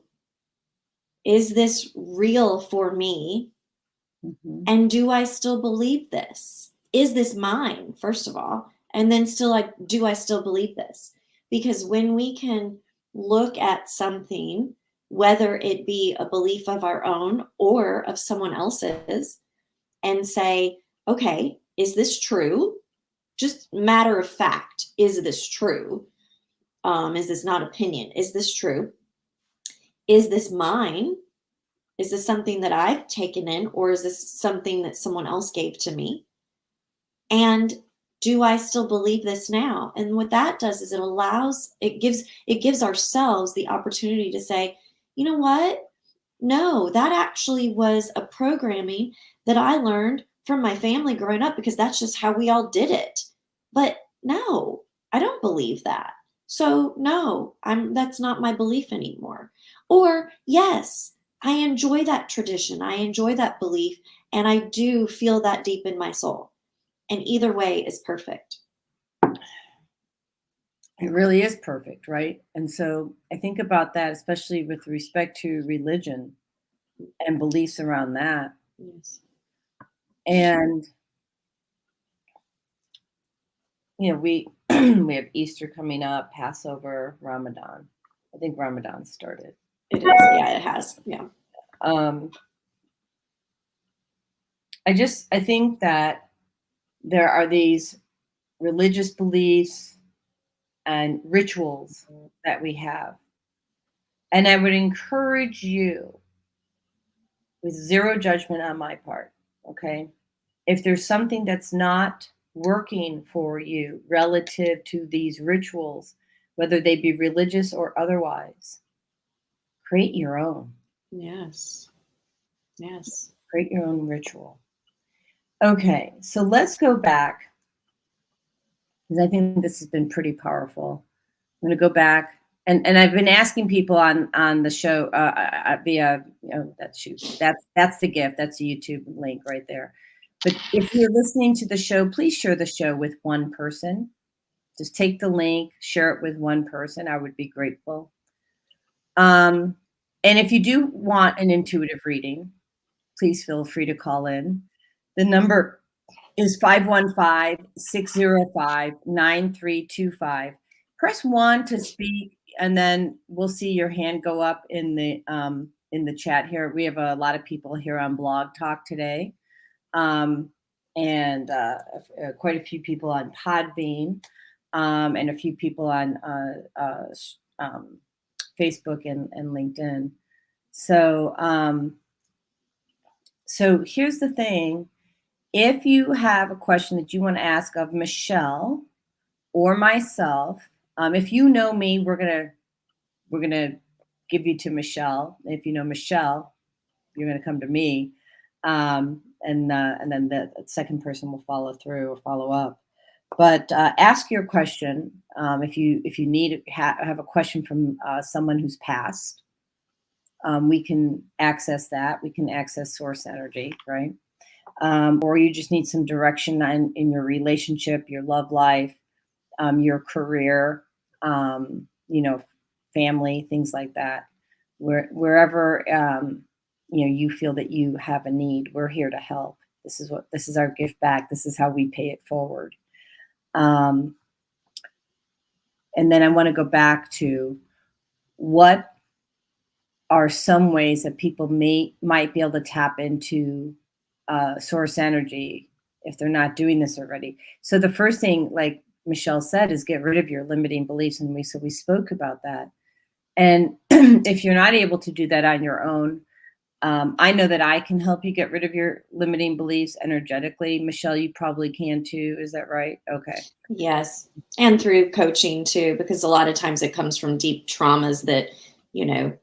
Is this real for me? Mm-hmm. And do I still believe this? Is this mine, first of all? And then do I still believe this? Because when we can look at something, whether it be a belief of our own or of someone else's, and say, okay, is this true? Just matter of fact, is this true? Is this not opinion? Is this true? Is this mine? Is this something that I've taken in, or is this something that someone else gave to me? And do I still believe this now? And what that does is it gives ourselves the opportunity to say, you know what? No, that actually was a programming that I learned from my family growing up because that's just how we all did it. But no, I don't believe that. So no, that's not my belief anymore. Or yes, I enjoy that tradition. I enjoy that belief, and I do feel that deep in my soul. And either way is perfect. It really is perfect, right? And so I think about that, especially with respect to religion and beliefs around that. Yes. And we we have Easter coming up, Passover, Ramadan. I think Ramadan started. It is. Yeah, it has. Yeah. I think that there are these religious beliefs and rituals that we have. And I would encourage you, with zero judgment on my part, okay? If there's something that's not working for you relative to these rituals, whether they be religious or otherwise, create your own. Yes. Yes. Create your own ritual. Okay, so let's go back, because I think this has been pretty powerful. I'm going to go back, and I've been asking people on the show via, that's the gift. That's the YouTube link right there. But if you're listening to the show, please share the show with one person. Just take the link, share it with one person. I would be grateful. And if you do want an intuitive reading, please feel free to call in. The number is 515-605-9325. Press 1 to speak, and then we'll see your hand go up in the chat here. We have a lot of people here on Blog Talk today, and quite a few people on Podbean, and a few people on Facebook and LinkedIn. So here's the thing. If you have a question that you want to ask of Michelle or myself, if you know me, we're gonna give you to Michelle. If you know Michelle, you're gonna come to me, and then the second person will follow through or follow up. But ask your question if you need have a question from someone who's passed. We can access that. We can access source energy, right? Or you just need some direction in your relationship, your love life, your career, family, things like that. Wherever you feel that you have a need, we're here to help. This is our gift back. This is how we pay it forward. And then I want to go back to what are some ways that people might be able to tap into source energy if they're not doing this already. So the first thing, like Michelle said, is get rid of your limiting beliefs. And we spoke about that. And if you're not able to do that on your own, I know that I can help you get rid of your limiting beliefs energetically. Michelle, you probably can too. Is that right? Okay. Yes. And through coaching too, because a lot of times it comes from deep traumas that,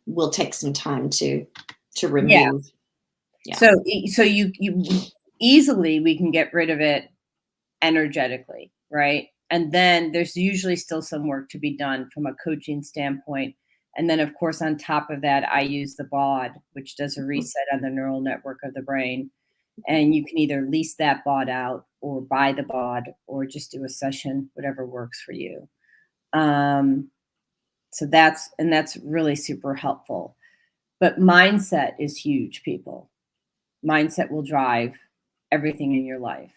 will take some time to remove. Yeah. Yeah. So you easily, we can get rid of it energetically, right? And then there's usually still some work to be done from a coaching standpoint. And then, of course, on top of that, I use the BOD, which does a reset on the neural network of the brain. And you can either lease that BOD out or buy the BOD or just do a session, whatever works for you. So that's really super helpful. But mindset is huge, people. Mindset will drive everything in your life.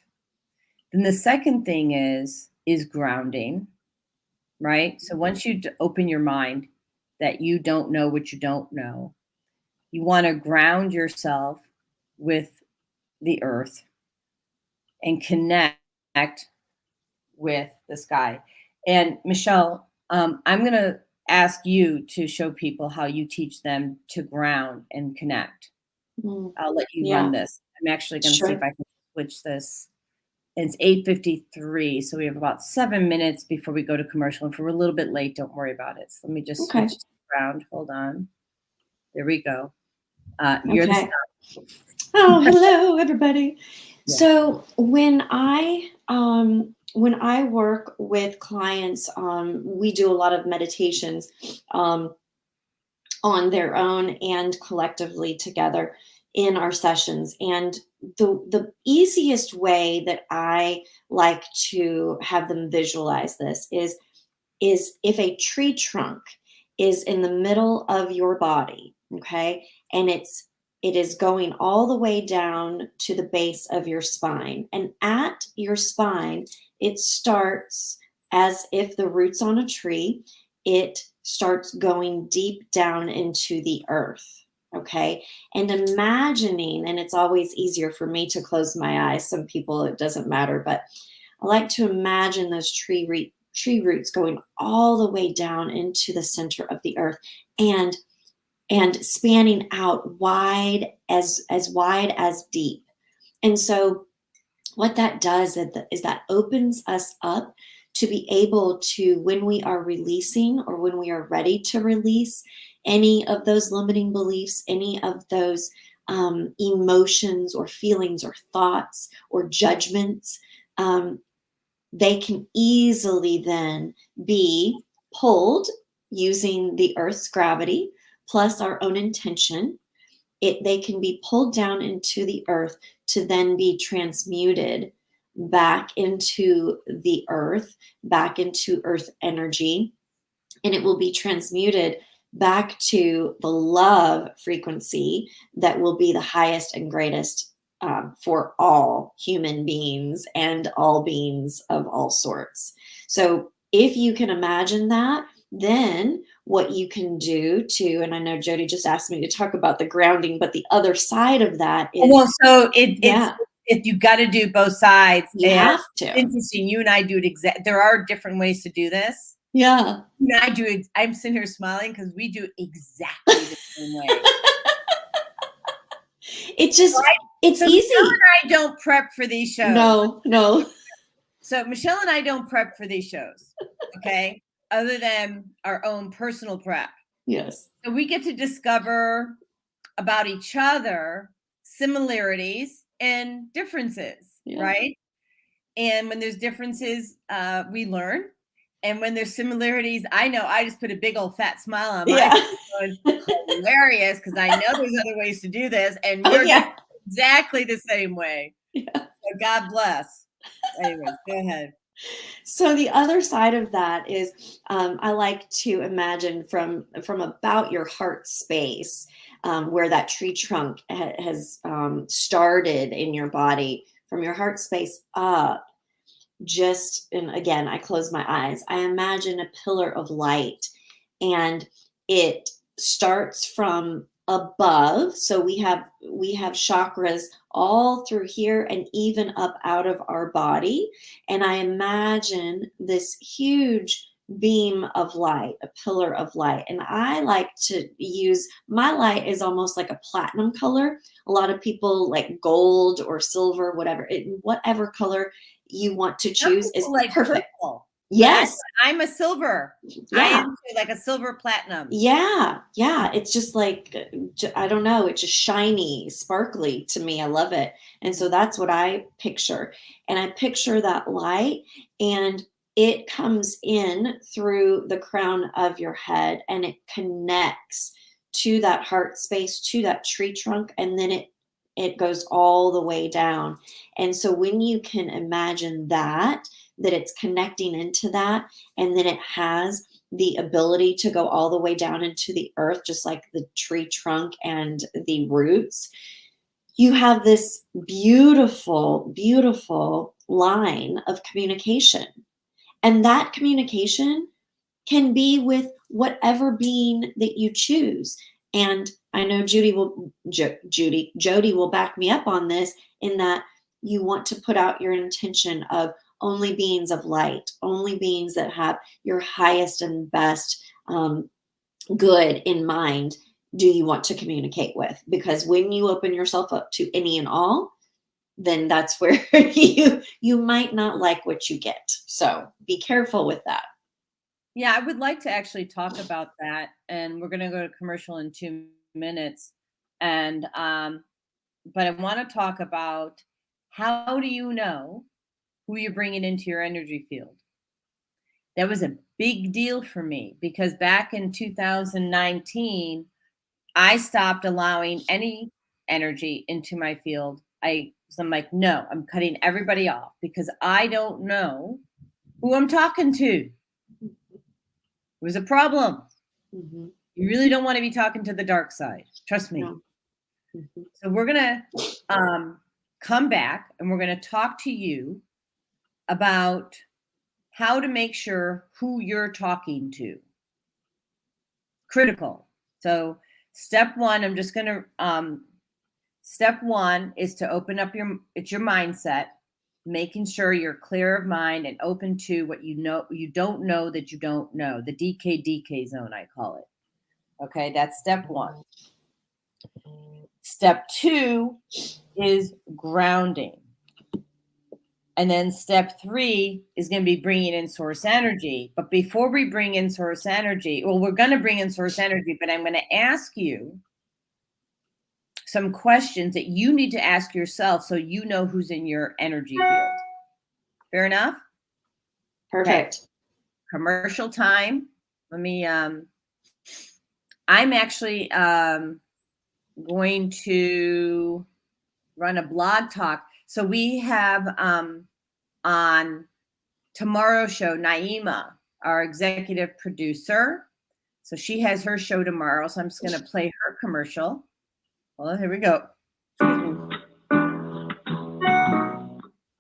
Then the second thing is grounding, right? So once you open your mind that you don't know what you don't know, you want to ground yourself with the earth and connect with the sky. And Michelle, I'm going to ask you to show people how you teach them to ground and connect. I'll let you run this. I'm actually going to see if I can switch this. It's 8:53, so we have about 7 minutes before we go to commercial. If we're a little bit late, don't worry about it. So let me just switch around. Hold on. There we go. You're the star. Oh, hello, everybody. Yeah. So when I work with clients, we do a lot of meditations on their own and collectively together in our sessions. And the easiest way that I like to have them visualize this is if a tree trunk is in the middle of your body, okay, and it is going all the way down to the base of your spine. And at your spine, it starts as if the roots on a tree, it starts going deep down into the earth. Okay. And imagining, and it's always easier for me to close my eyes. Some people, it doesn't matter, but I like to imagine those tree tree roots going all the way down into the center of the earth, and spanning out wide as deep. And so what that does is that opens us up to be able to, when we are releasing or when we are ready to release any of those limiting beliefs, any of those emotions or feelings or thoughts or judgments, they can easily then be pulled using the Earth's gravity plus our own intention. They can be pulled down into the earth to then be transmuted back into the earth, back into earth energy, and it will be transmuted back to the love frequency that will be the highest and greatest for all human beings and all beings of all sorts. So if you can imagine that, then what you can do too, and I know Jodi just asked me to talk about the grounding, but the other side of that is, well, so it's you got to do both sides. You have to. It's interesting. You and I do it there are different ways to do this. Yeah. You and I do it. I'm sitting here smiling because we do exactly the same way. It's just, it's easy. Michelle and I don't prep for these shows. No. So Michelle and I don't prep for these shows, okay? Other than our own personal prep. Yes. So we get to discover about each other similarities and differences, right? And when there's differences, we learn. And when there's similarities, I know I just put a big old fat smile on my face. Hilarious, because I know there's other ways to do this, and we're exactly the same way. Yeah. So God bless. Anyway, go ahead. So the other side of that is, I like to imagine from about your heart space, where that tree trunk has started in your body, from your heart space up. And again, I close my eyes. I imagine a pillar of light, and it starts from above. So we have chakras all through here and even up out of our body. And I imagine this huge beam of light, a pillar of light. And I like to use, my light is almost like a platinum color. A lot of people like gold or silver, whatever color you want to choose is like perfect. Purple. Yes. I'm a silver. Yeah. I am like a silver platinum. Yeah. It's just like, I don't know. It's just shiny, sparkly to me. I love it. And so that's what I picture. And I picture that light, and it comes in through the crown of your head, and it connects to that heart space, to that tree trunk. And then it goes all the way down. And so when you can imagine that it's connecting into that, and then it has the ability to go all the way down into the earth, just like the tree trunk and the roots, you have this beautiful, beautiful line of communication. And that communication can be with whatever being that you choose. And I know Jodi will back me up on this, in that you want to put out your intention of only beings of light, only beings that have your highest and best good in mind do you want to communicate with. Because when you open yourself up to any and all, then that's where you might not like what you get. So be careful with that. Yeah, I would like to actually talk about that, and we're going to go to commercial in 2 minutes. And but I want to talk about, how do you know who you're bringing into your energy field? That was a big deal for me, because back in 2019, I stopped allowing any energy into my field. I'm like, no, I'm cutting everybody off, because I don't know who I'm talking to. It was a problem. Mm-hmm. You really don't want to be talking to the dark side. Trust me. No. Mm-hmm. So we're going to come back, and we're going to talk to you about how to make sure who you're talking to. Critical. So step one, step one is to open up your mindset. making sure you're clear of mind and open to what you don't know that you don't know. The DK zone, I call it. Okay, that's step 1. Step 2 is grounding. And then step 3 is going to be bringing in source energy. But before we bring in source energy, well, we're going to bring in source energy, but I'm going to ask you some questions that you need to ask yourself so you know who's in your energy field. Fair enough? Perfect. Okay. Commercial time. Let me, I'm actually going to run a blog talk. So we have on tomorrow's show, Naima, our executive producer. So she has her show tomorrow. So I'm just going to play her commercial. Well, here we go.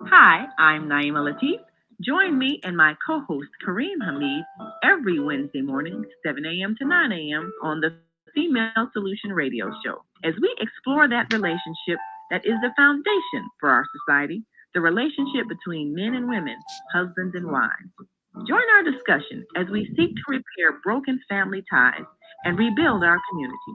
Hi, I'm Naima Latif. Join me and my co-host Kareem Hamid every Wednesday morning, 7 a.m. to 9 a.m. on the Female Solution Radio Show, as we explore that relationship that is the foundation for our society, the relationship between men and women, husbands and wives. Join our discussion as we seek to repair broken family ties and rebuild our community.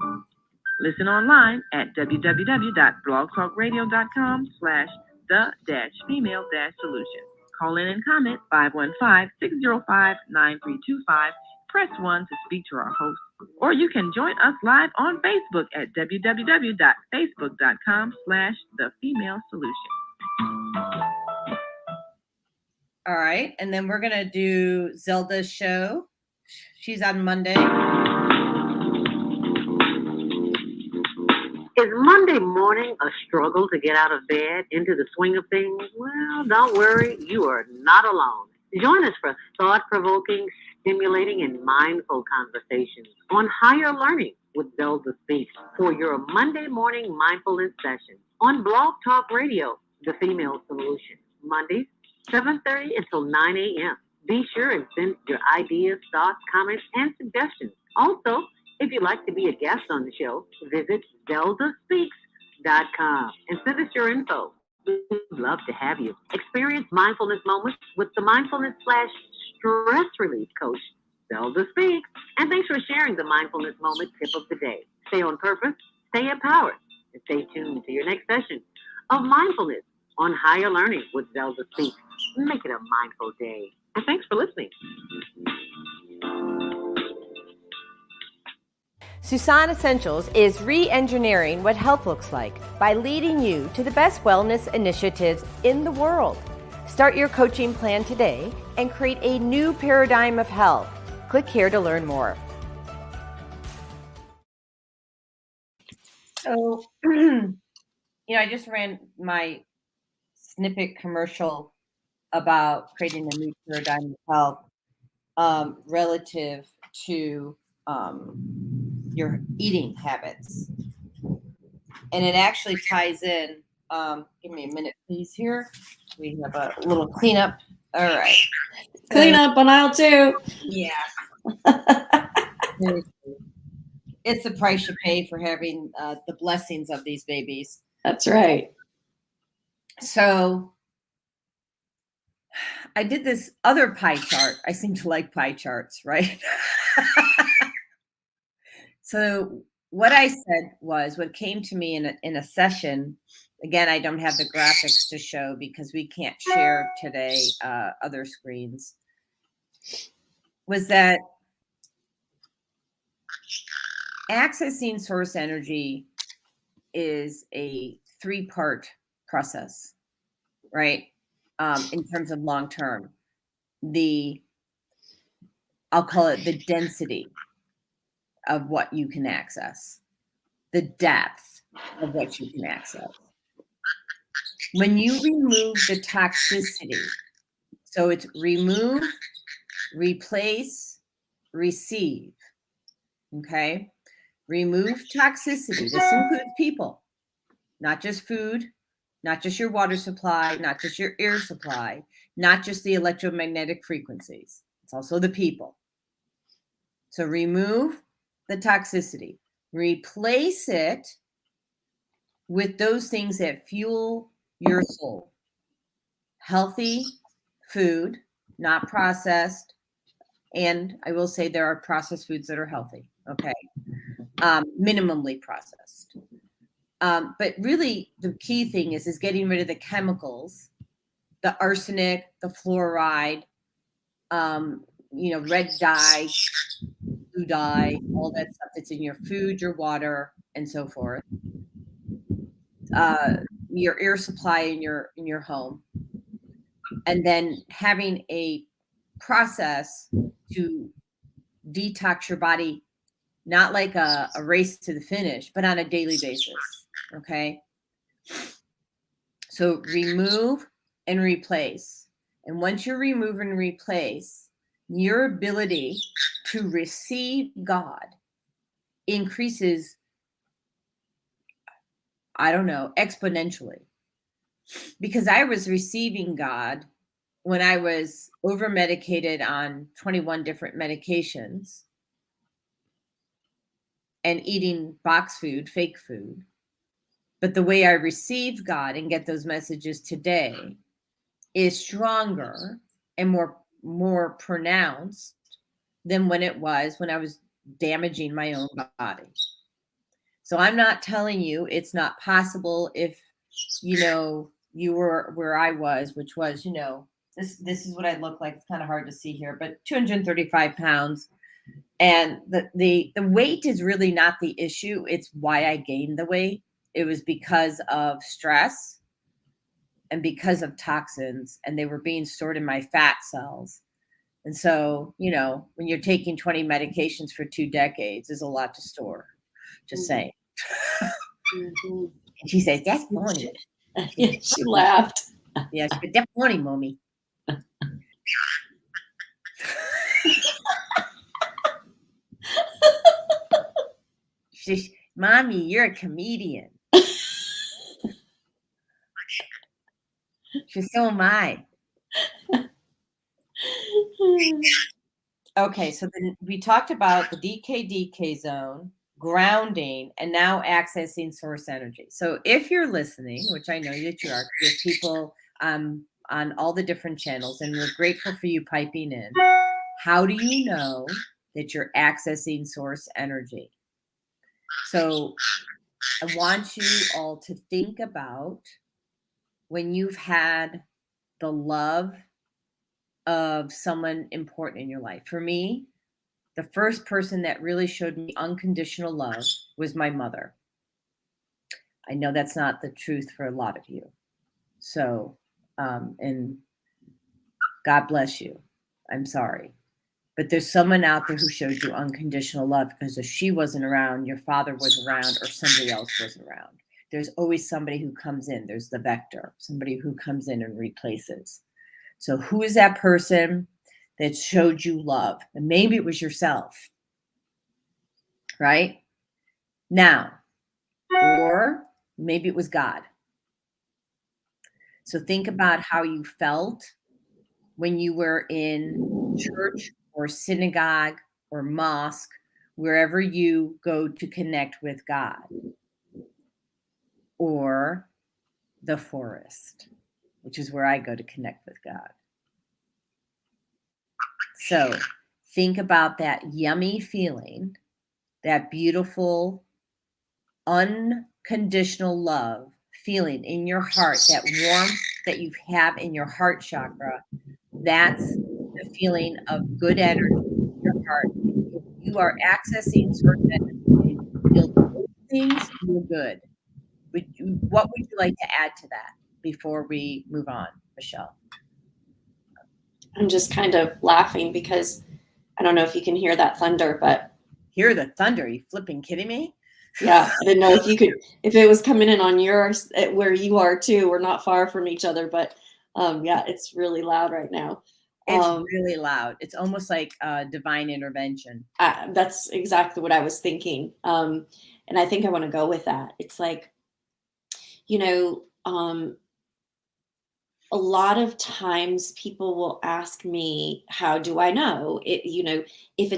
Listen online at www.blogtalkradio.com/the-female-solution. Call in and comment 515-605-9325. Press 1 to speak to our host. Or you can join us live on Facebook at www.facebook.com/the-female-solution. All right. And then we're going to do Zelda's show. She's on Monday. Is Monday morning a struggle to get out of bed into the swing of things? Well, don't worry, you are not alone. Join us for thought-provoking, stimulating, and mindful conversations on higher learning with Zelda Speaks for your Monday morning mindfulness session on Blog Talk Radio, The Female Solution, Mondays, 7:30 until 9 a.m. Be sure and send your ideas, thoughts, comments, and suggestions. Also, if you'd like to be a guest on the show, visit zeldaspeaks.com and send us your info. We'd love to have you. Experience mindfulness moments with the mindfulness/stress relief coach, Zelda Speaks. And thanks for sharing the mindfulness moment tip of the day. Stay on purpose, stay empowered, and stay tuned to your next session of mindfulness on higher learning with Zelda Speaks. Make it a mindful day. And thanks for listening. Suson Essentials is re-engineering what health looks like by leading you to the best wellness initiatives in the world. Start your coaching plan today and create a new paradigm of health. Click here to learn more. So, I just ran my snippet commercial about creating a new paradigm of health relative to your eating habits. And it actually ties in, give me a minute, please, here. We have a little cleanup. All right. Cleanup on aisle 2. Yeah. It's the price you pay for having the blessings of these babies. That's right. So I did this other pie chart. I seem to like pie charts, right? So what I said was, what came to me in a session, again, I don't have the graphics to show because we can't share today other screens, was that accessing source energy is a 3-part process, right? In terms of long term, I'll call it the density of what you can access, the depth of what you can access. When you remove the toxicity, so it's remove, replace, receive, okay? Remove toxicity. This includes people, not just food, not just your water supply, not just your air supply, not just the electromagnetic frequencies. It's also the people. So remove the toxicity, replace it with those things that fuel your soul, healthy food, not processed. And I will say there are processed foods that are healthy. Okay. Minimally processed. But really the key thing is getting rid of the chemicals, the arsenic, the fluoride, red dye, blue dye, all that stuff that's in your food, your water, and so forth. Your air supply in your home, and then having a process to detox your body, not like a race to the finish, but on a daily basis. Okay. So remove and replace. And once you remove and replace, your ability to receive God increases, I don't know, exponentially. Because I was receiving God when I was over medicated on 21 different medications and eating box food, fake food. But the way I receive God and get those messages today is stronger and more pronounced than when it was when I was damaging my own body. So I'm not telling you it's not possible if, you were where I was, which was, this is what I look like. It's kind of hard to see here, but 235 pounds. And the weight is really not the issue. It's why I gained the weight. It was because of stress and because of toxins, and they were being stored in my fat cells. And so, when you're taking 20 medications for 2 decades, is a lot to store. Just saying. Mm-hmm. And she says, that's funny. She laughed. Yeah, she said, that's funny, mommy. She says, mommy, you're a comedian. She says, so am I. Okay, so then we talked about the DK zone, grounding, and now accessing source energy. So if you're listening, which I know that you are, there's people on all the different channels, and we're grateful for you piping in. How do you know that you're accessing source energy? So I want you all to think about when you've had the love of someone important in your life. For me, the first person that really showed me unconditional love was my mother. I know that's not the truth for a lot of you. So, and God bless you. I'm sorry. But there's someone out there who showed you unconditional love, because if she wasn't around, your father was around, or somebody else was around. There's always somebody who comes in. There's the vector, somebody who comes in and replaces. So who is that person that showed you love? And maybe it was yourself, right? Now, or maybe it was God. So think about how you felt when you were in church or synagogue or mosque, wherever you go to connect with God, or the forest, which is where I go to connect with God. So think about that yummy feeling, that beautiful, unconditional love feeling in your heart, that warmth that you have in your heart chakra. That's the feeling of good energy in your heart. If you are accessing certain energy and you feel those things, you're good. What would you like to add to that before we move on, Michelle? I'm just kind of laughing because I don't know if you can hear that thunder, but Hear the thunder? Are you flipping kidding me? yeah, I didn't know if it was coming in on yours where you are too. We're not far from each other, but yeah, it's really loud right now. It's really loud. It's almost like divine intervention. That's exactly what I was thinking. And I think I want to go with that. It's like, a lot of times people will ask me, how do I know it? If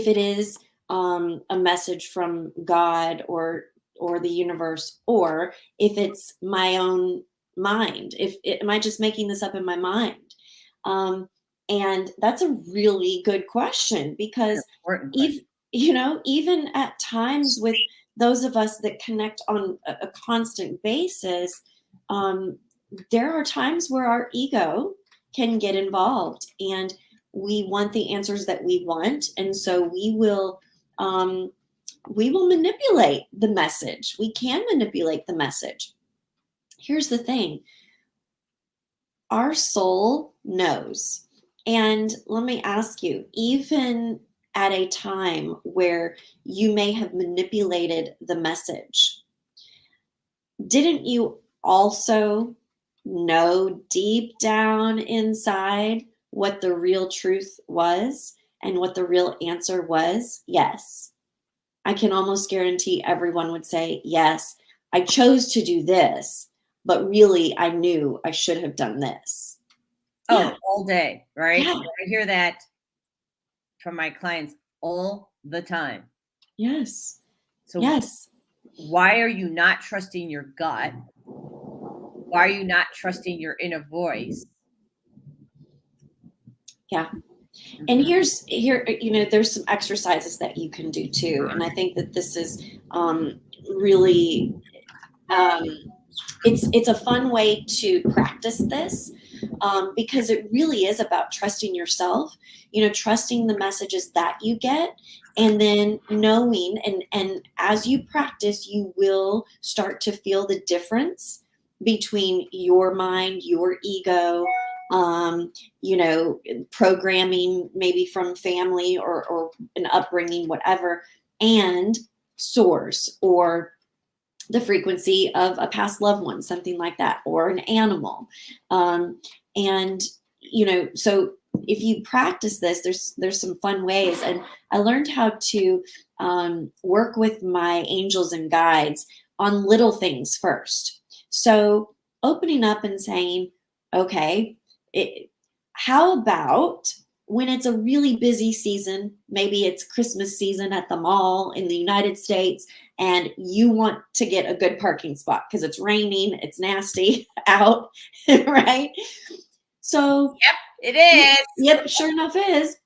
it is a message from God or the universe, or if it's my own mind? Am I just making this up in my mind? And that's a really good question, because even at times with those of us that connect on a constant basis, there are times where our ego can get involved, and we want the answers that we want. And so we will manipulate the message. We can manipulate the message. Here's the thing. Our soul knows. And let me ask you, even at a time where you may have manipulated the message, didn't you also know deep down inside what the real truth was and what the real answer was? Yes. I can almost guarantee everyone would say, yes, I chose to do this, but really I knew I should have done this. Oh, Yeah. all day, right? Yeah. I hear that from my clients all the time. Yes. So yes. Why are you not trusting your gut? Why are you not trusting your inner voice? Yeah. And there's some exercises that you can do too. And I think that this is really, it's a fun way to practice this, because it really is about trusting yourself, trusting the messages that you get, and then knowing, and as you practice, you will start to feel the difference between your mind, your ego, programming maybe from family or an upbringing, whatever, and source or the frequency of a past loved one, something like that, or an animal. So if you practice this, there's some fun ways. And I learned how to work with my angels and guides on little things first. So opening up and saying, okay, how about when it's a really busy season, maybe it's Christmas season at the mall in the United States, and you want to get a good parking spot because it's raining, it's nasty out, right? So yep, it is. Yep, sure enough it is.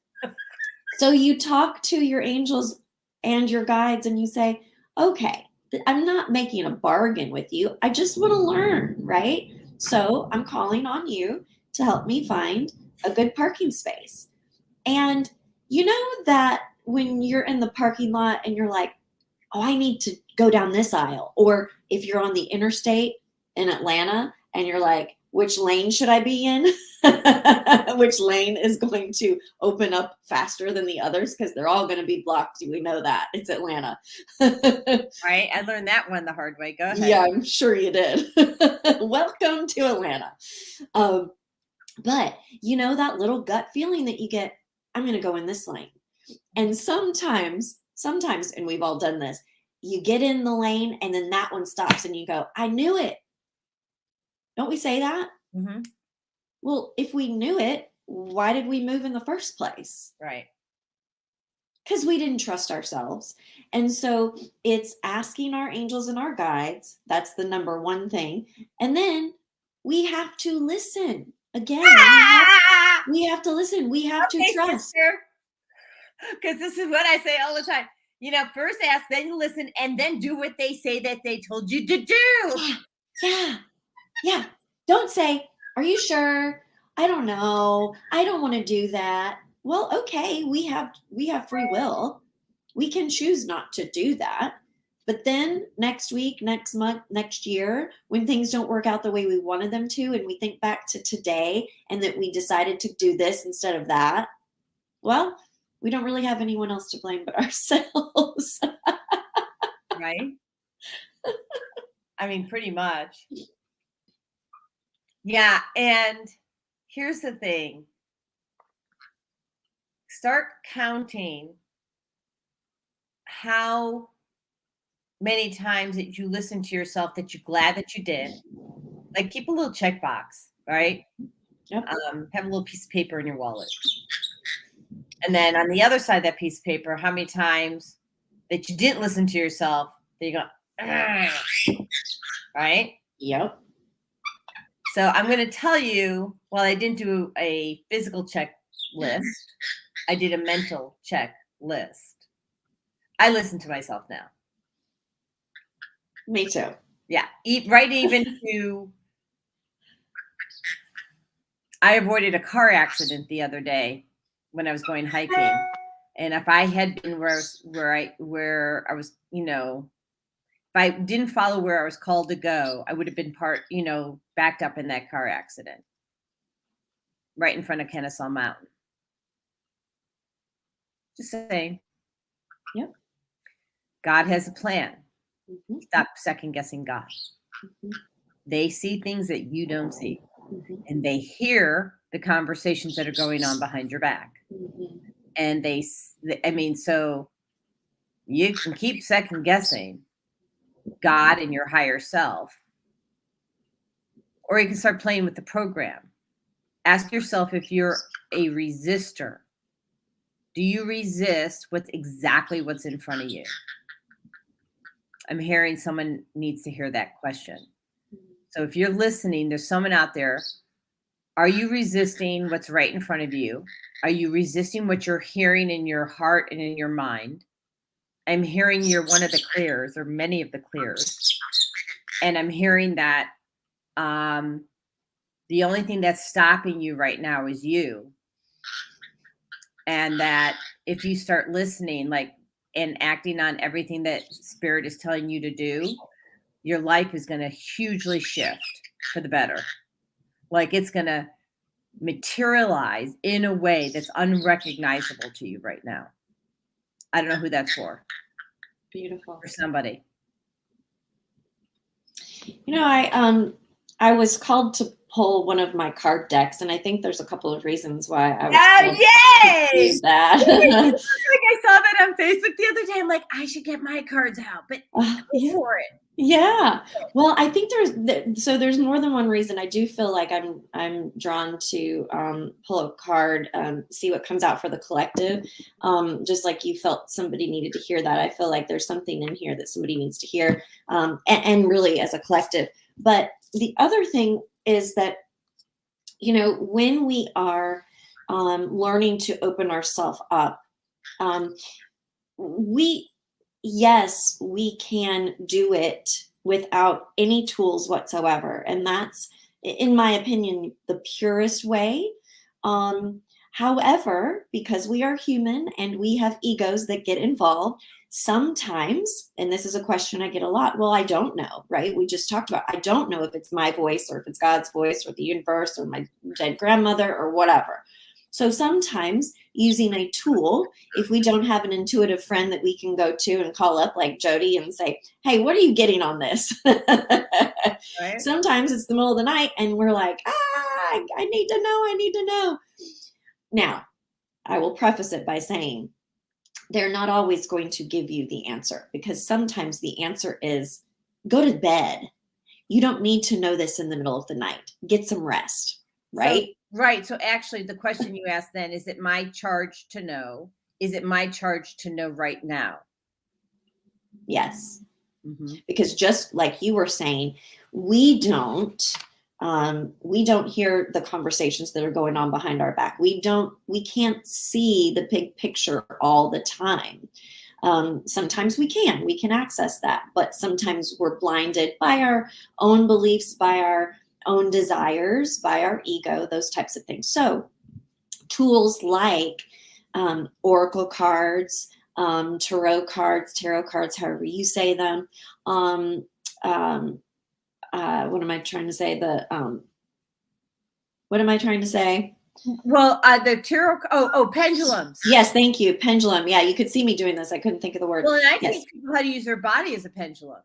So you talk to your angels and your guides and you say, okay, I'm not making a bargain with you. I just want to learn, right? So I'm calling on you to help me find a good parking space. And you know that when you're in the parking lot and you're like, oh, I need to go down this aisle. Or if you're on the interstate in Atlanta and you're like, which lane should I be in? Which lane is going to open up faster than the others? Because they're all going to be blocked. We know that. It's Atlanta. Right. I learned that one the hard way. Go ahead. Yeah, I'm sure you did. Welcome to Atlanta. But that little gut feeling that you get, I'm going to go in this lane. And sometimes, and we've all done this, you get in the lane and then that one stops and you go, I knew it. Don't we say that? Mm-hmm. Well, if we knew it, why did we move in the first place? Right. Because we didn't trust ourselves. And so it's asking our angels and our guides. That's the number one thing. And then we have to listen. Again, we have to listen. We have to trust. Because this is what I say all the time. First ask, then listen, and then do what they say that they told you to do. Yeah. Don't say, are you sure? I don't know. I don't want to do that. Well, okay, we have free will. We can choose not to do that. But then next week, next month, next year, when things don't work out the way we wanted them to, and we think back to today and that we decided to do this instead of that, well, we don't really have anyone else to blame but ourselves. Right? I mean, pretty much. Yeah. And here's the thing. Start counting how many times that you listen to yourself that you're glad that you did. Like, keep a little checkbox, right? Yep. Have a little piece of paper in your wallet. And then on the other side of that piece of paper, how many times that you didn't listen to yourself that you go, right? Yep. So I'm going to tell you, while I didn't do a physical checklist, I did a mental checklist. I listen to myself now. Me too. Yeah. Even to, I avoided a car accident the other day when I was going hiking. And if I had been where I was, if I didn't follow where I was called to go, I would have been backed up in that car accident right in front of Kennesaw Mountain. Just saying. Yep. God has a plan. Mm-hmm. Stop second guessing God. Mm-hmm. They see things that you don't see. Mm-hmm. And they hear the conversations that are going on behind your back. Mm-hmm. And so you can keep second guessing God and your higher self, or you can start playing with the program. Ask yourself if you're a resistor. Do you resist what's in front of you? I'm hearing someone needs to hear that question. So if you're listening, there's someone out there. Are you resisting what's right in front of you? Are you resisting what you're hearing in your heart and in your mind? I'm hearing you're one of the clears, or many of the clears. And I'm hearing that the only thing that's stopping you right now is you. And that if you start listening, and acting on everything that Spirit is telling you to do, your life is going to hugely shift for the better. It's going to materialize in a way that's unrecognizable to you right now. I don't know who that's for. Beautiful. For somebody. I was called to pull one of my card decks, and I think there's a couple of reasons why I was yay! to do that. I saw that on Facebook the other day. I'm like, I should get my cards out, but go for it. Yeah. Well, I think there's more than one reason. I do feel like I'm drawn to pull a card, see what comes out for the collective. Just like you felt somebody needed to hear that. I feel like there's something in here that somebody needs to hear, and really as a collective. But the other thing is that, when we are learning to open ourselves up, we can do it without any tools whatsoever. And that's, in my opinion, the purest way. However, because we are human and we have egos that get involved, sometimes, and this is a question I get a lot, well, I don't know, right? We just talked about, I don't know if it's my voice or if it's God's voice or the universe or my dead grandmother or whatever. So sometimes using a tool, if we don't have an intuitive friend that we can go to and call up like Jodi and say, hey, what are you getting on this? Right. Sometimes it's the middle of the night and we're like, I need to know. Now, I will preface it by saying they're not always going to give you the answer, because sometimes the answer is go to bed. You don't need to know this in the middle of the night. Get some rest, right? Right. So actually the question you asked then, is it my charge to know? Is it my charge to know right now? Yes. Mm-hmm. Because just like you were saying, we don't hear the conversations that are going on behind our back. We can't see the big picture all the time. Sometimes we can access that, but sometimes we're blinded by our own beliefs, by our own desires, by our ego, those types of things. So tools like oracle cards, tarot cards, however you say them. What am I trying to say? What am I trying to say? Well, the tarot, pendulums. Yes, thank you. Pendulum. Yeah, you could see me doing this. I couldn't think of the word. Well, and I teach people how to use their body as a pendulum.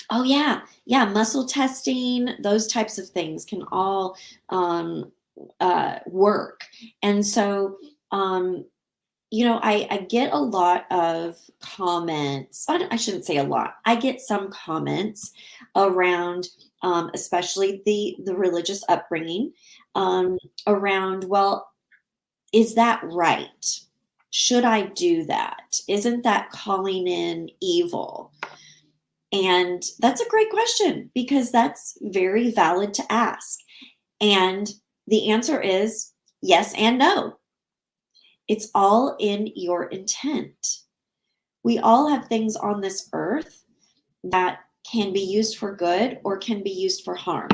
Oh, yeah. Yeah, muscle testing, those types of things can all work. And so, I get a lot of comments. I shouldn't say a lot. I get some comments around, especially the religious upbringing, around, well, is that right? Should I do that? Isn't that calling in evil? And that's a great question, because that's very valid to ask. And the answer is yes and no. It's all in your intent. We all have things on this earth that can be used for good or can be used for harm.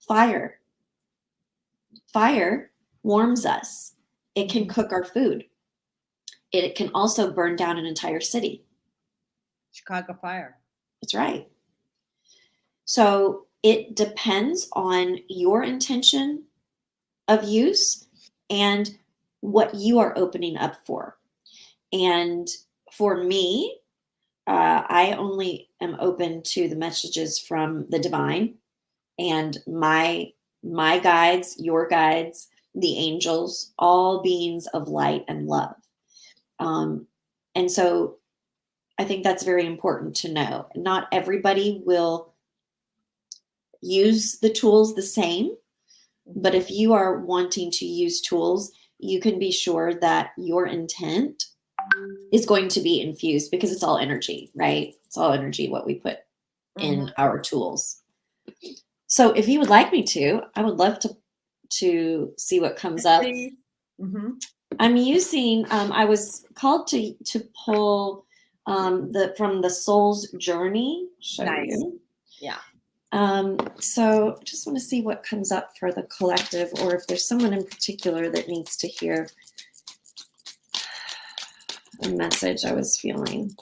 Fire. Fire warms us. It can cook our food. It can also burn down an entire city. Chicago fire. That's right. So it depends on your intention of use and what you are opening up for. And for me, I only am open to the messages from the divine and my guides, your guides, the angels, all beings of light and love. And so I think that's very important to know. Not everybody will use the tools the same, but if you are wanting to use tools, you can be sure that your intent is going to be infused because it's all energy, right? It's all energy, what we put in our tools. So if you would like me to, I would love to see what comes up. I'm using, I was called to pull from the soul's journey. Nice. You. Yeah. So just want to see what comes up for the collective, or if there's someone in particular that needs to hear a message I was feeling.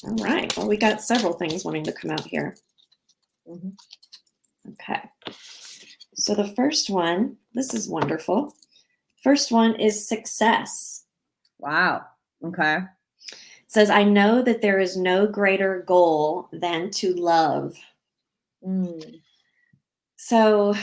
All right. Well, we got several things wanting to come out here. Okay. So the first one, this is wonderful. First one is success. Wow. Okay. It says, I know that there is no greater goal than to love. So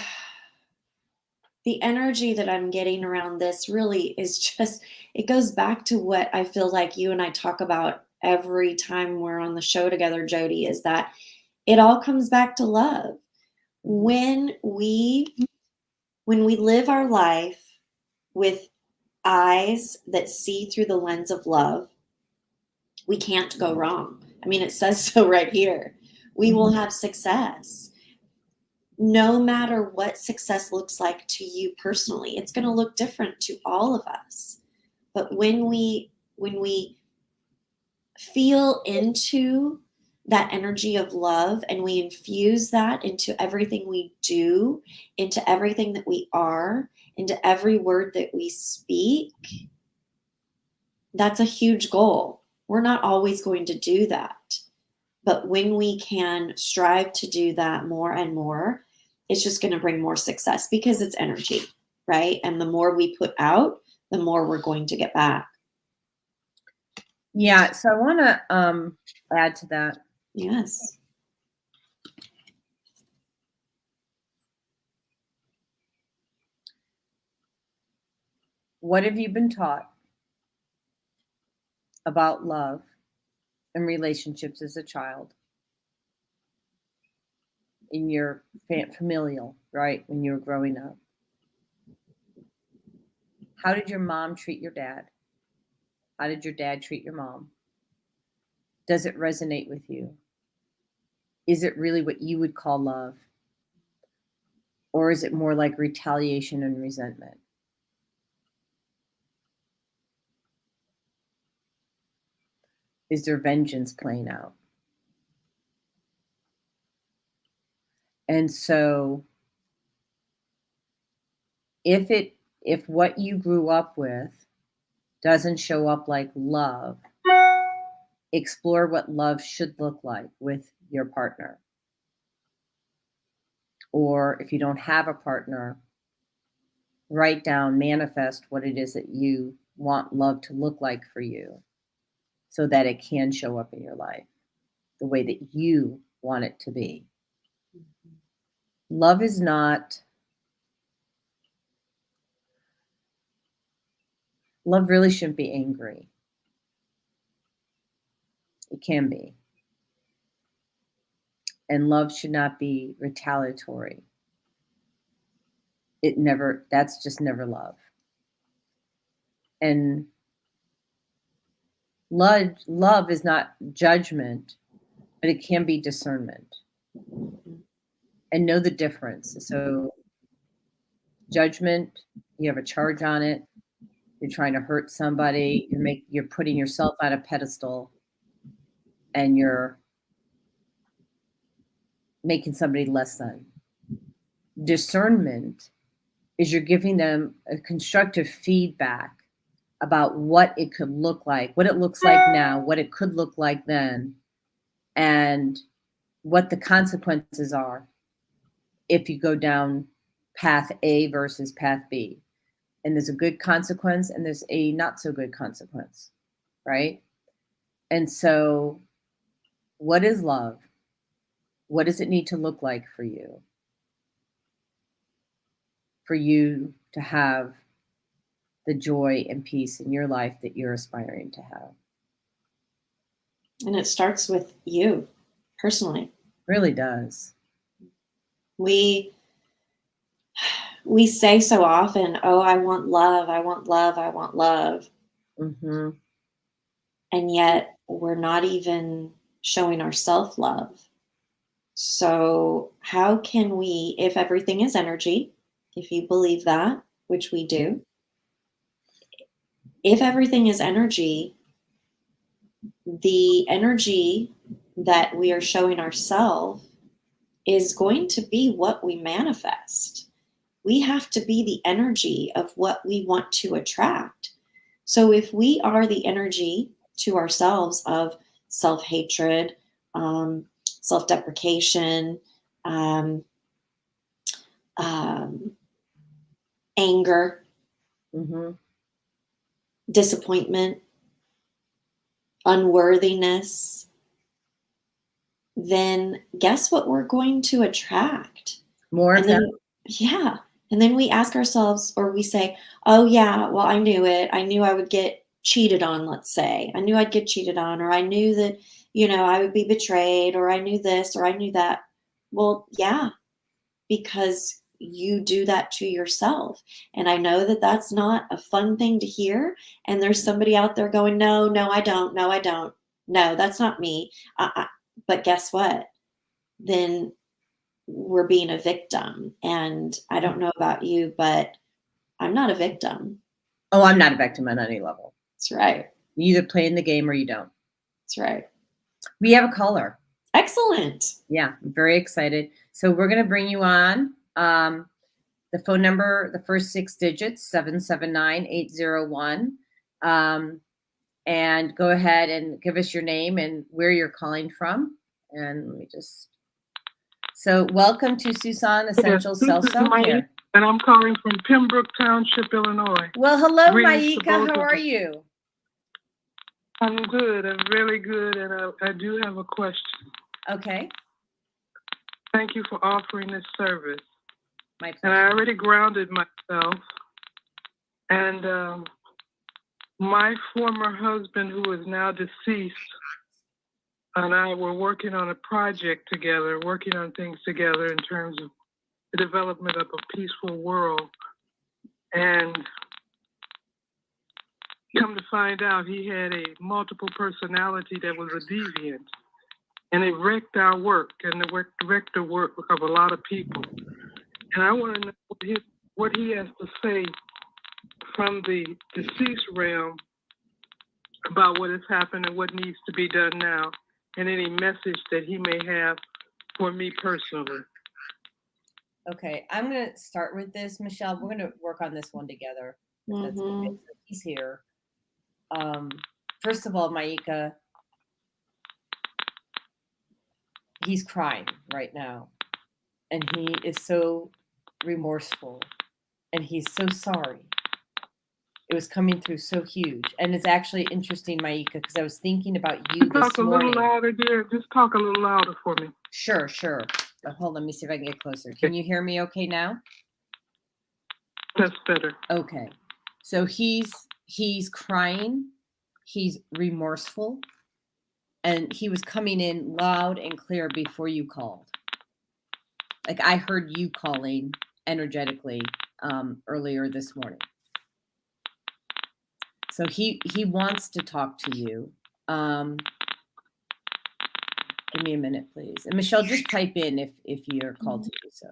the energy that I'm getting around this really is just, it goes back to what I feel like you and I talk about every time we're on the show together, Jodi, is that it all comes back to love. When we live our life with eyes that see through the lens of love, we can't go wrong. I mean, it says so right here. We will have success. No matter what success looks like to you personally, it's going to look different to all of us. But when we feel into that energy of love and we infuse that into everything we do, into everything that we are, into every word that we speak, that's a huge goal. We're not always going to do that. But when we can strive to do that more and more, it's just going to bring more success because it's energy, right? And the more we put out, the more we're going to get back. Yeah. So I want to add to that. Yes. What have you been taught about love and relationships as a child? In your familial, right? When you were growing up. How did your mom treat your dad? How did your dad treat your mom? Does it resonate with you? Is it really what you would call love? Or is it more like retaliation and resentment? Is there vengeance playing out? And so if what you grew up with doesn't show up like love, explore what love should look like with your partner. Or if you don't have a partner, write down, manifest what it is that you want love to look like for you so that it can show up in your life the way that you want it to be. Love is not, love really shouldn't be angry. It can be. And love should not be retaliatory. That's just never love. And Love is not judgment, but it can be discernment. And know the difference. So judgment, you have a charge on it. You're trying to hurt somebody. You're putting yourself on a pedestal, and you're making somebody less than. Discernment is you're giving them a constructive feedback about what it could look like, what it looks like now, what it could look like then, and what the consequences are if you go down path A versus path B. And there's a good consequence and there's a not so good consequence, right? And so what is love? What does it need to look like for you? For you to have the joy and peace in your life that you're aspiring to have. And it starts with you personally. Really does. We say so often, oh, I want love, I want love, I want love. Mm-hmm. And yet we're not even showing our self-love. So how can we, if everything is energy, if you believe that, which we do, if everything is energy, the energy that we are showing ourselves is going to be what we manifest. We have to be the energy of what we want to attract. So if we are the energy to ourselves of self-hatred, self-deprecation, anger, Mm-hmm. disappointment, unworthiness, then guess what we're going to attract? More of them. Yeah. And then we ask ourselves, or we say, oh yeah, well, I knew it. I knew I would get cheated on, let's say. I knew I'd get cheated on, or I knew that, I would be betrayed, or I knew this, or I knew that. Well, yeah, because you do that to yourself. And I know that that's not a fun thing to hear. And there's somebody out there going, no, I don't. No, I don't. No, that's not me. But guess what? Then we're being a victim. And I don't know about you, but I'm not a victim. Oh, I'm not a victim on any level. That's right. You either play in the game or you don't. That's right. We have a caller. Excellent. Yeah, I'm very excited. So we're going to bring you on. The phone number, the first 6 digits, 779-801. And go ahead and give us your name and where you're calling from. And let me just... So welcome to Suson Essentials Self-Care. And I'm calling from Pembroke Township, Illinois. Well, hello, Greetings to Maika. both How of are you. you? I'm good. I'm really good. And I do have a question. Okay. Thank you for offering this service. My And pleasure. I already grounded myself. And my former husband, who is now deceased, and I were working on a project together, working on things together in terms of the development of a peaceful world. And come to find out, he had a multiple personality that was a deviant. And it wrecked our work, and it wrecked the work of a lot of people. And I want to know what he has to say from the deceased realm about what has happened and what needs to be done now, and any message that he may have for me personally. Okay, I'm going to start with this, Michelle. We're going to work on this one together. That's okay. So he's here. First of all, Maika, he's crying right now. And he is so remorseful. And he's so sorry. It was coming through so huge. And it's actually interesting, Maika, because I was thinking about you this Talk a morning. little louder, dear. Just talk a little louder for me. Sure. Hold on, let me see if I can get closer. Can you hear me okay now? That's better. Okay. So he's crying. He's remorseful. And he was coming in loud and clear before you called. Like I heard you calling energetically earlier this morning. So he wants to talk to you. Give me a minute, please. And Michelle, just type in if you're called to do so.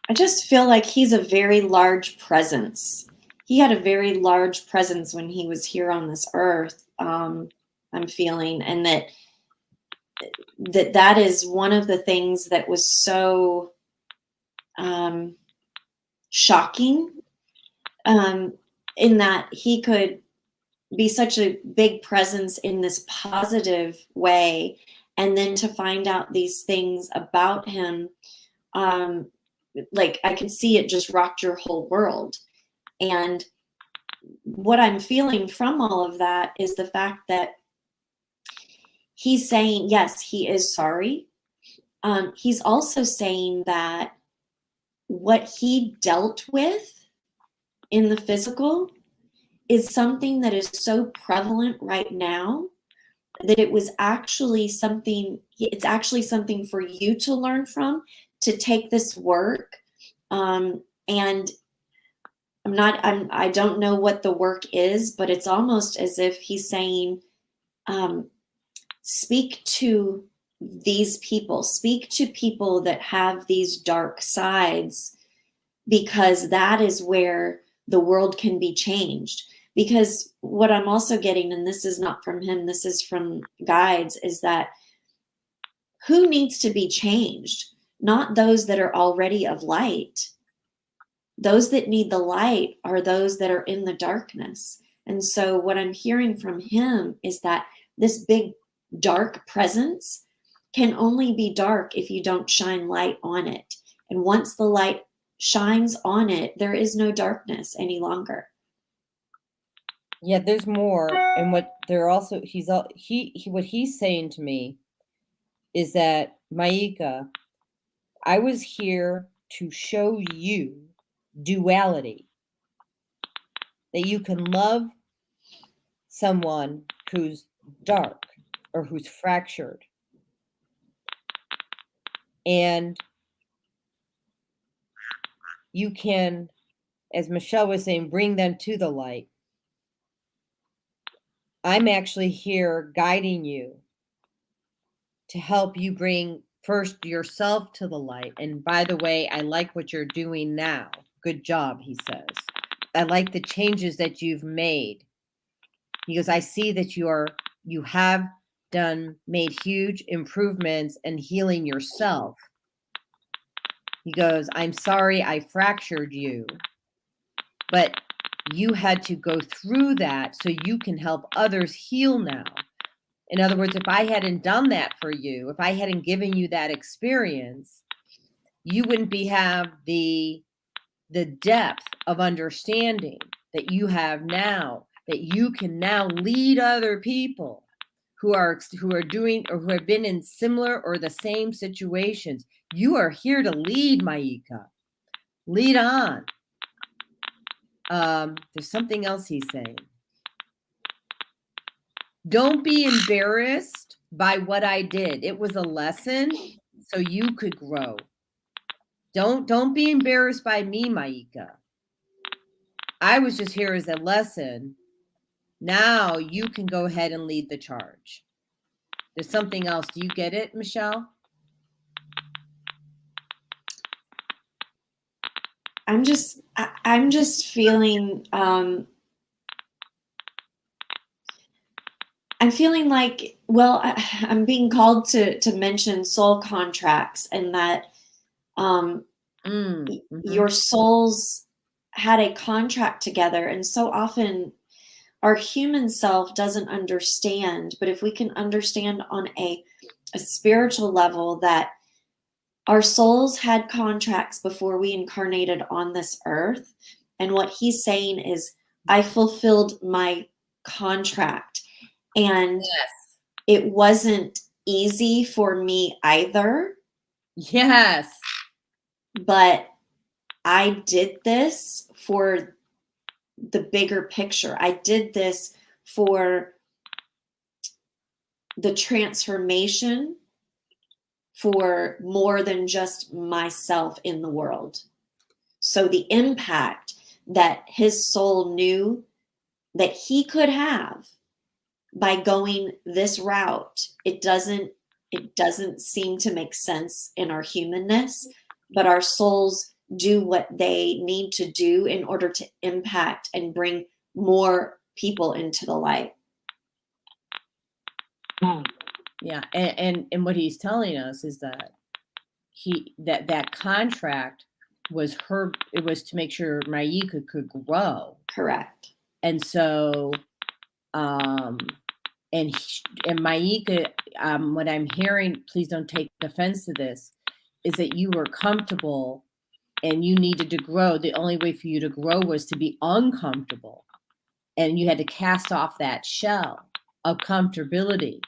I just feel like he's a very large presence. He had a very large presence when he was here on this earth. I'm feeling, and that is one of the things that was so shocking, in that he could be such a big presence in this positive way, and then to find out these things about him, like I could see it just rocked your whole world. And what I'm feeling from all of that is the fact that he's saying, yes, he is sorry. He's also saying that what he dealt with in the physical is something that is so prevalent right now that it's actually something for you to learn from, to take this work. And I don't know what the work is, but it's almost as if he's saying, speak to these people, speak to people that have these dark sides, because that is where the world can be changed. Because what I'm also getting, and this is not from him, this is from guides, is that who needs to be changed? Not those that are already of light. Those that need the light are those that are in the darkness. And so what I'm hearing from him is that this big dark presence can only be dark if you don't shine light on it. And once the light shines on it, there is no darkness any longer. Yeah, there's more. And what they're also, what he's saying to me is that, Maika, I was here to show you duality, that you can love someone who's dark or who's fractured, and you can, as Michelle was saying, bring them to the light. I'm actually here guiding you to help you bring first yourself to the light. And by the way, I like what you're doing now. Good job, he says. I like the changes that you've made. He goes, I see that you have made huge improvements in healing yourself. He goes, I'm sorry I fractured you, but you had to go through that so you can help others heal now. In other words, if I hadn't done that for you, if I hadn't given you that experience, you wouldn't have the depth of understanding that you have now, that you can now lead other people who are doing or who have been in similar or the same situations. You are here to lead, Maika. Lead on. There's something else he's saying. Don't be embarrassed by what I did. It was a lesson so you could grow. Don't be embarrassed by me, Maika. I was just here as a lesson. Now you can go ahead and lead the charge. There's something else. Do you get it, Michelle? I'm just feeling, I'm feeling like, well, I'm being called to mention soul contracts, and that your souls had a contract together. And so often our human self doesn't understand, but if we can understand on a spiritual level that our souls had contracts before we incarnated on this earth. And what he's saying is, I fulfilled my contract. And yes, it wasn't easy for me either. Yes. But I did this for the bigger picture. I did this for the transformation, for more than just myself in the world. So the impact that his soul knew that he could have by going this route. It doesn't seem to make sense in our humanness, but our souls do what they need to do in order to impact and bring more people into the light. Yeah, and what he's telling us is that that contract was it was to make sure Maika could grow. Correct. And so and Maika, what I'm hearing, please don't take offense to this, is that you were comfortable and you needed to grow. The only way for you to grow was to be uncomfortable. And you had to cast off that shell of comfortability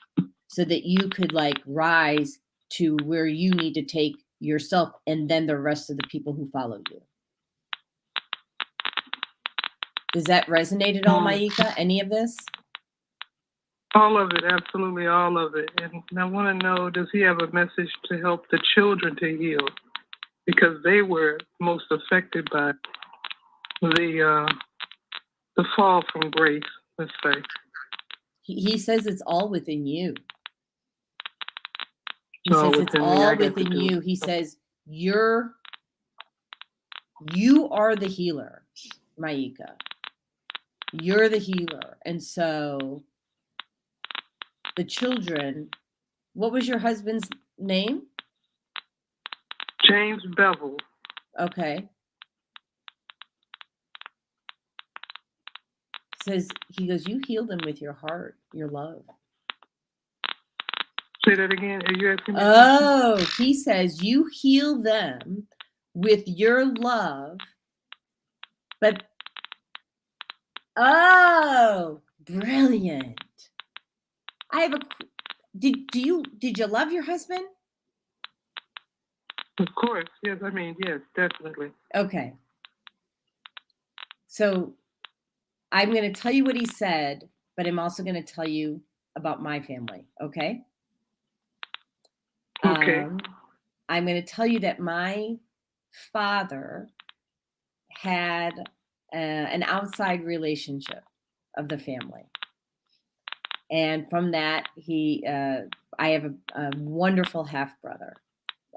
so that you could like rise to where you need to take yourself and then the rest of the people who follow you. Does that resonate at all, Maika? Any of this? All of it, absolutely all of it. And I want to know, does he have a message to help the children to heal? Because they were most affected by the fall from grace, let's say. He says it's all within you. He All says it's within me, all I got to within do you. it. He says you are the healer, Maika. You're the healer. And so the children, what was your husband's name? James Bevel. Okay. Says, he goes, you heal them with your heart, your love. Say that again. Are you asking me? Oh, he says you heal them with your love, but oh, brilliant. I have did you love your husband? Of course. Yes, I mean, yes, definitely. Okay. So I'm going to tell you what he said, but I'm also going to tell you about my family. Okay. Okay. I'm going to tell you that my father had an outside relationship of the family. And from that, I have a wonderful half brother.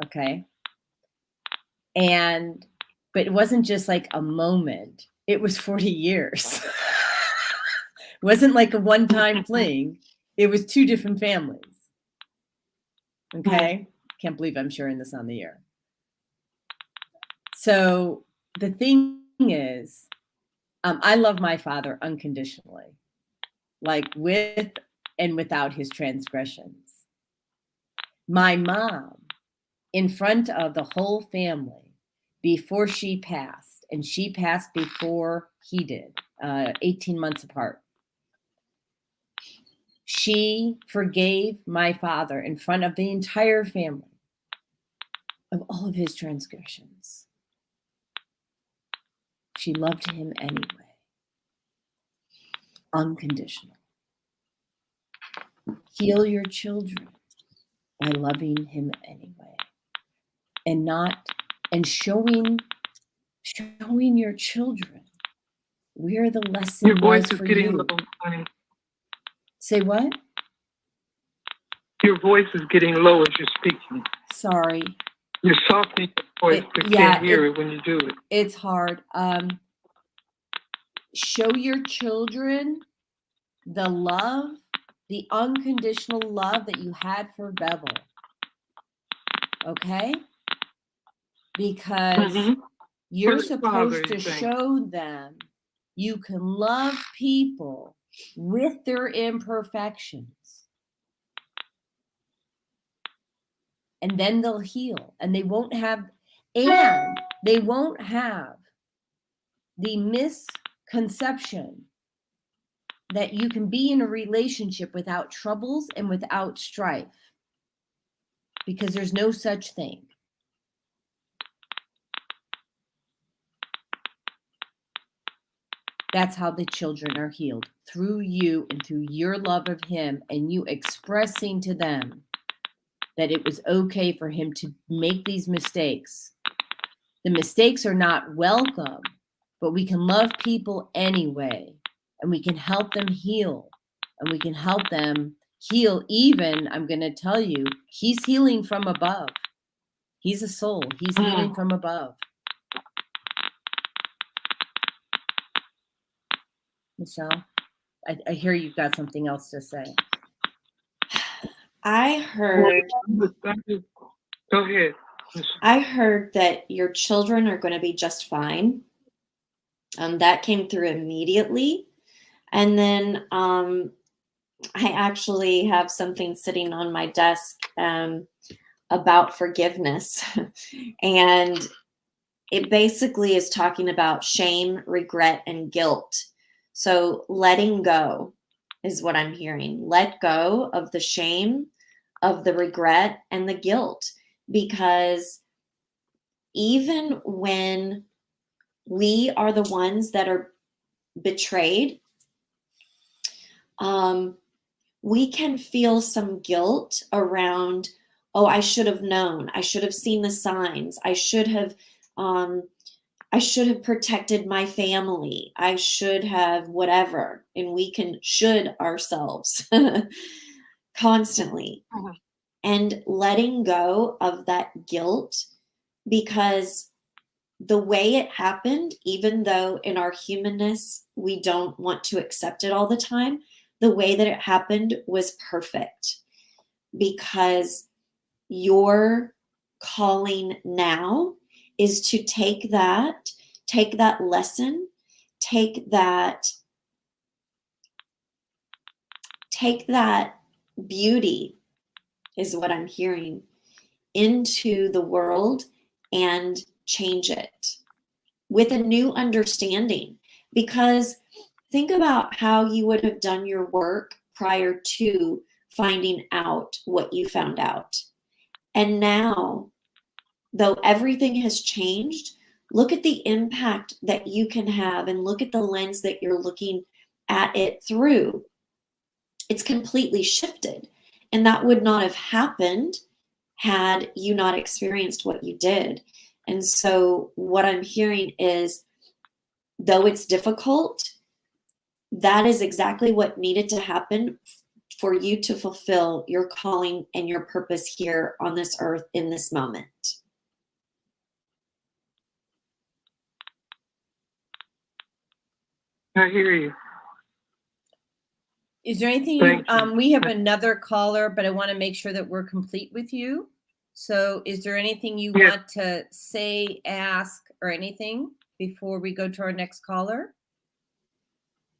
Okay. But it wasn't just like a moment. It was 40 years. It wasn't like a one-time fling. It was two different families. Okay. Can't believe I'm sharing this on the air. So the thing is, I love my father unconditionally, like with and without his transgressions. My mom, in front of the whole family, before she passed, and she passed before he did, 18 months apart, she forgave my father in front of the entire family of all of his transgressions. She loved him anyway. Unconditional. Heal your children by loving him anyway. And showing your children where the lesson Your voice was is for getting you. low, honey. Say what? Your voice is getting low as you're speaking. Sorry. You're softening your voice, but can't hear it when you do it. It's hard. Show your children the love, the unconditional love that you had for Bevel. Okay? Because you're supposed to show them you can love people with their imperfections. And then they'll heal, and they won't have the misconception that you can be in a relationship without troubles and without strife, because there's no such thing. That's how the children are healed, through you and through your love of him, and you expressing to them that it was okay for him to make these mistakes. The mistakes are not welcome, but we can love people anyway, and we can help them heal, and we can help them heal. Even, I'm going to tell you, he's healing from above. He's a soul. He's healing from above. Michelle, I hear you've got something else to say. I heard. Go ahead. I heard that your children are going to be just fine. That came through immediately. And then I actually have something sitting on my desk about forgiveness. And it basically is talking about shame, regret, and guilt. So letting go is what I'm hearing. Let go of the shame, of the regret, and the guilt. Because even when we are the ones that are betrayed, we can feel some guilt around, oh, I should have known. I should have seen the signs. I should have protected my family. I should have whatever. And we can should ourselves constantly. And letting go of that guilt, because the way it happened, even though in our humanness we don't want to accept it all the time, the way that it happened was perfect. Because your calling now is to take that lesson, take that beauty, is what I'm hearing, into the world and change it with a new understanding. Because think about how you would have done your work prior to finding out what you found out. And now, though everything has changed, look at the impact that you can have, and look at the lens that you're looking at it through. It's completely shifted. And that would not have happened had you not experienced what you did. And so what I'm hearing is, though it's difficult, that is exactly what needed to happen for you to fulfill your calling and your purpose here on this earth in this moment. I hear you. Is there anything we have another caller, but I want to make sure that we're complete with you. So is there anything you want to say, ask, or anything before we go to our next caller?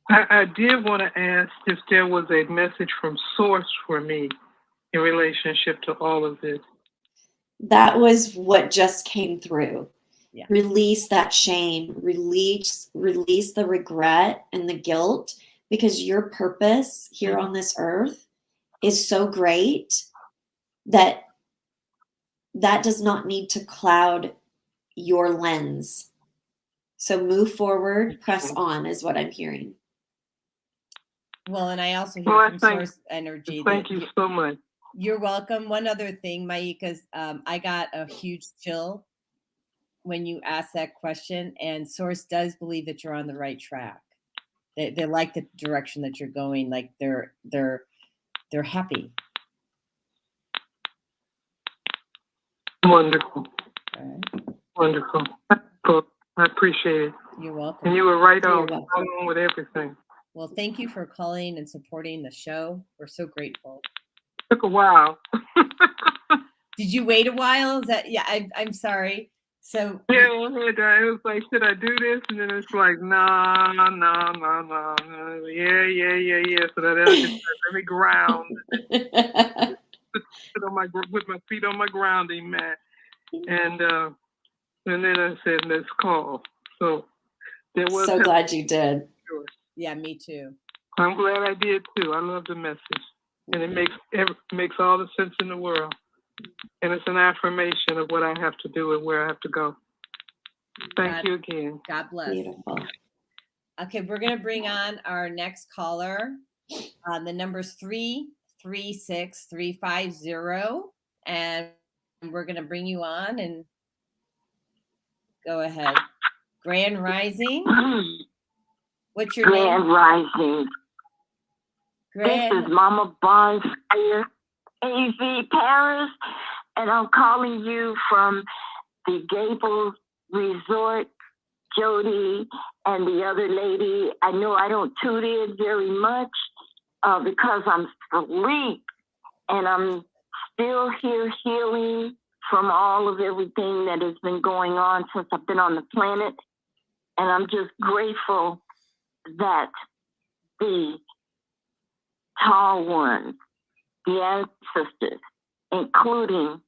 I did want to ask if there was a message from Source for me in relationship to all of this. That was what just came through. Yeah. Release that shame, release the regret and the guilt, because your purpose here on this earth is so great that does not need to cloud your lens. So move forward, press on, is what I'm hearing. Well, and I also hear from Source Energy. Thank you so much. You're welcome. One other thing, Maika, I got a huge chill when you asked that question, and Source does believe that you're on the right track. They like the direction that you're going. Like they're happy. Wonderful. Right. Wonderful. I appreciate it. You're welcome. And you were right on with everything. Well, thank you for calling and supporting the show. We're so grateful. It took a while. Did you wait a while? Is that I'm sorry. So yeah, it was like, should I do this? And then it's like, no. Yeah. So that let me ground. With my feet on my grounding mat. And then I said, let's call. So there was so glad you did. Yeah, me too. I'm glad I did too. I love the message. And it makes all the sense in the world. And it's an affirmation of what I have to do and where I have to go. Thank you again. God bless. Beautiful. Okay, we're going to bring on our next caller. The number's 336350. And we're going to bring you on and go ahead. Grand Rising. What's your Grand name? Rising. Grand. This is Mama Bonfire, AV Paris, and I'm calling you from the Gables Resort. Jodi and the other lady, I know I don't tune in very much because I'm asleep, and I'm still here healing from all of everything that has been going on since I've been on the planet. And I'm just grateful that the tall ones, the ancestors, including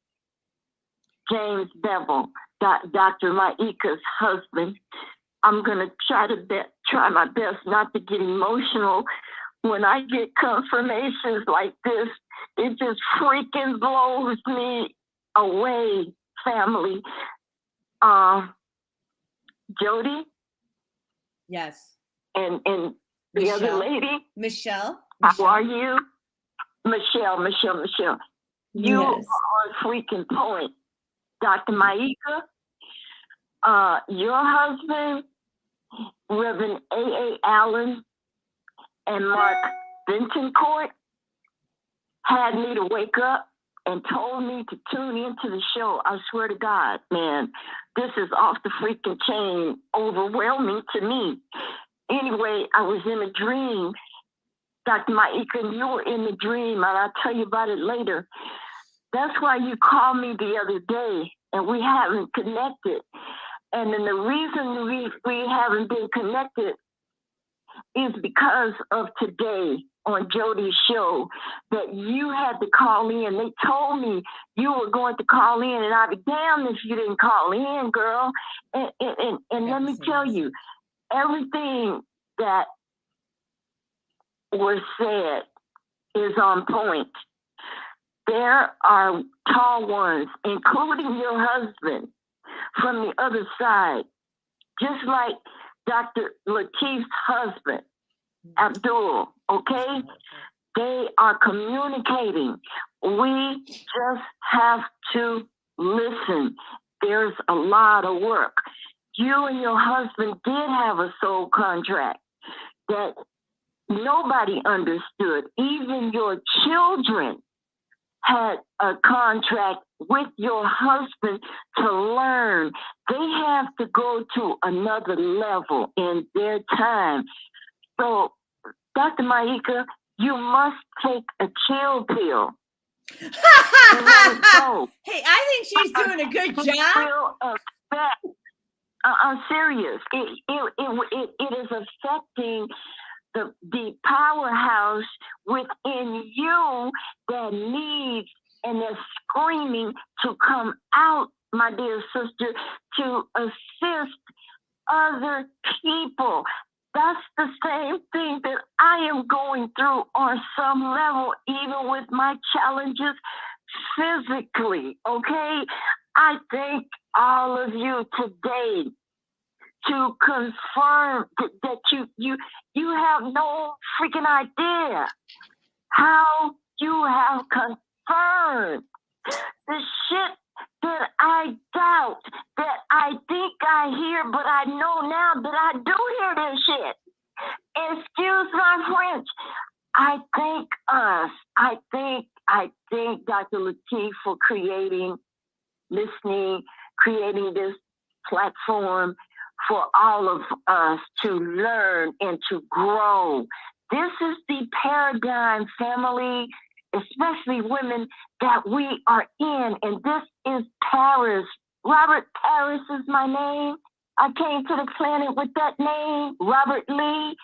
James Bevel, Dr. Maika's husband. I'm going to try my best not to get emotional when I get confirmations like this. It just freaking blows me away, family. Jodi? Yes. And the Michelle. other lady? Michelle. How are you? Michelle. You Yes. are a freaking poet. Dr. Maika, your husband, Reverend A.A. Allen, and Mark Bentoncourt had me to wake up and told me to tune into the show. I swear to God, man, this is off the freaking chain, overwhelming to me. Anyway, I was in a dream. Dr. Maika, and you were in the dream, and I'll tell you about it later. That's why you called me the other day, and we haven't connected. And then the reason we haven't been connected is because of today on Jodi's show, that you had to call in. They told me you were going to call in, and I'd be damned if you didn't call in, girl. And let me tell you, everything that was said is on point. There are tall ones, including your husband, from the other side, just like Dr. Lateef's husband, Abdul, okay? They are communicating. We just have to listen. There's a lot of work. You and your husband did have a soul contract that nobody understood. Even your children had a contract with your husband to learn. They have to go to another level in their time. So, Dr. Maika, you must take a chill pill. Hey, I think she's doing a good job. I'm serious. It is affecting the powerhouse within you that needs and is screaming to come out, my dear sister, to assist other people. That's the same thing that I am going through on some level, even with my challenges physically, okay? I thank all of you today to confirm that you have no freaking idea how you have confirmed the shit that I doubt, that I think I hear, but I know now that I do hear this shit. Excuse my French. I thank us. I thank Dr. Lateef for creating this platform for all of us to learn and to grow. This is the paradigm, family, especially women, that we are in. And this is Paris. Robert Paris is my name. I came to the planet with that name, Robert Lee.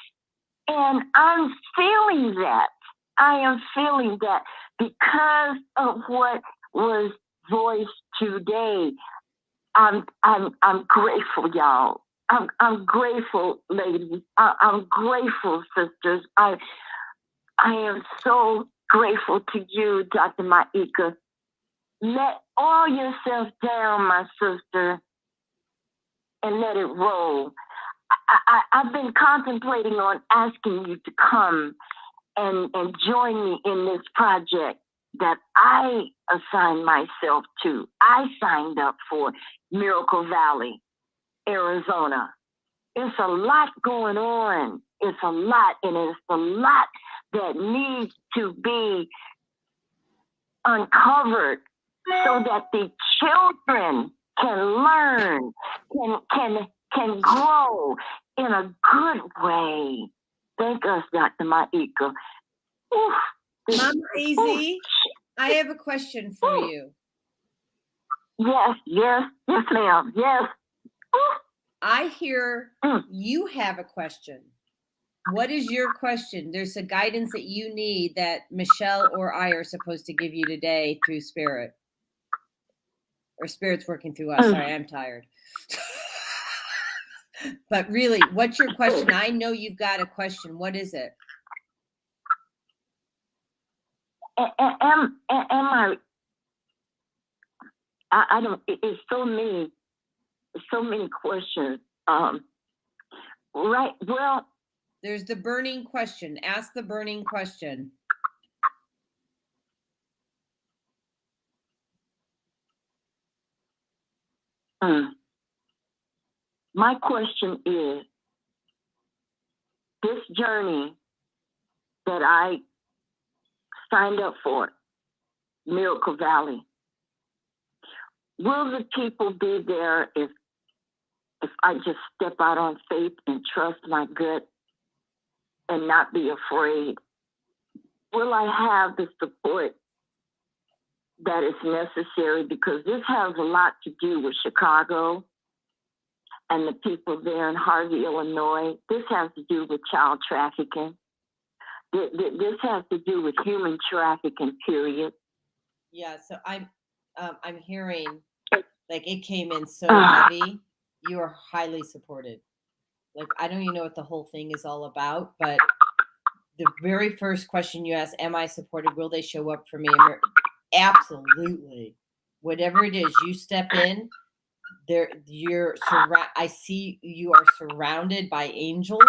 And I'm feeling that. I am feeling that because of what was voiced today. I'm grateful, y'all. I'm grateful, ladies. I'm grateful, sisters. I am so grateful to you, Dr. Maika. Let all yourself down, my sister, and let it roll. I've been contemplating on asking you to come and join me in this project that I assigned myself to. I signed up for Miracle Valley, Arizona. It's a lot going on it's a lot, and it's a lot that needs to be uncovered so that the children can learn, can grow in a good way. Thank us, Dr. Maika. Mama Easy, I have a question for you. Yes, ma'am. Yes. I hear you have a question. What is your question? There's a guidance that you need that Michelle or I are supposed to give you today through Spirit. Or Spirit's working through us. Sorry, I'm tired. But really, what's your question? I know you've got a question. What is it? Am I don't, it's so many questions. Right, well. There's the burning question. Ask the burning question. My question is, this journey that I signed up for, Miracle Valley, will the people be there if I just step out on faith and trust my gut and not be afraid? Will I have the support that is necessary? Because this has a lot to do with Chicago and the people there in Harvey, Illinois. This has to do with child trafficking. This has to do with human trafficking, period. Yeah, so I'm hearing like it came in so heavy. You are highly supported. Like, I don't even know what the whole thing is all about, but the very first question you asked, am I supported? Will they show up for me? Absolutely. Whatever it is, you step in there. I see you are surrounded by angels.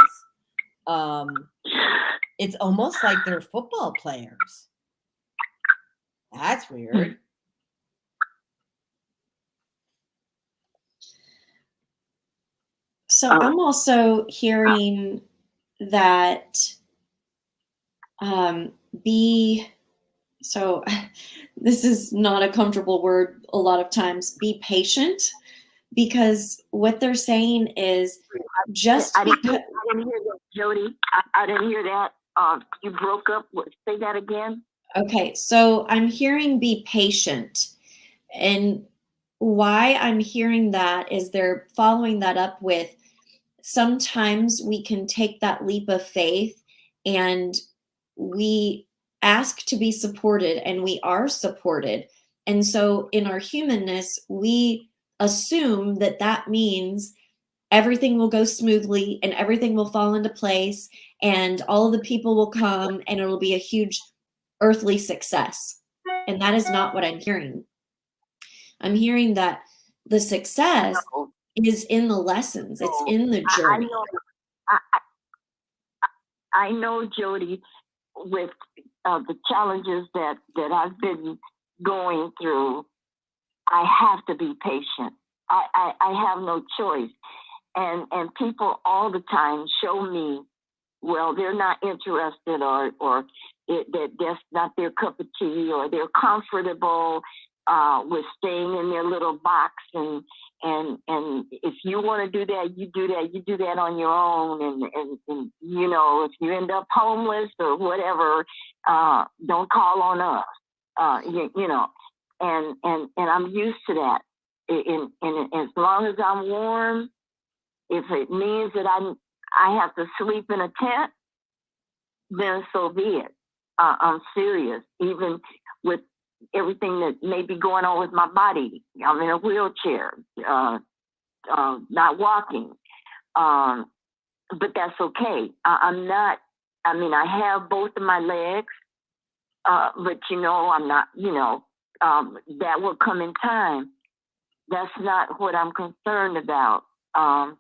It's almost like they're football players. That's weird. So I'm also hearing that so this is not a comfortable word a lot of times, be patient, because what they're saying is just I didn't hear that, Jodi. I didn't hear that. You broke up. Say that again. Okay, so I'm hearing be patient. And why I'm hearing that is they're following that up with, sometimes we can take that leap of faith and we ask to be supported, and we are supported. And so in our humanness, we assume that that means everything will go smoothly and everything will fall into place and all of the people will come and it'll be a huge earthly success. And that is not what I'm hearing. I'm hearing that the success is in the lessons. It's in the journey. I know, Jodi, with the challenges that I've been going through, I have to be patient. I have no choice. And people all the time show me, well, they're not interested, or that's not their cup of tea, or they're comfortable with staying in their little box, and if you want to do that, you do that on your own, and you know, if you end up homeless or whatever, don't call on us, you know, and I'm used to that. And as long as I'm warm, if it means that I have to sleep in a tent, then so be it. I'm serious, even with everything that may be going on with my body. I'm in a wheelchair, not walking, but that's okay. I'm not. I mean, I have both of my legs, but you know, I'm not. You know, that will come in time. That's not what I'm concerned about. I'm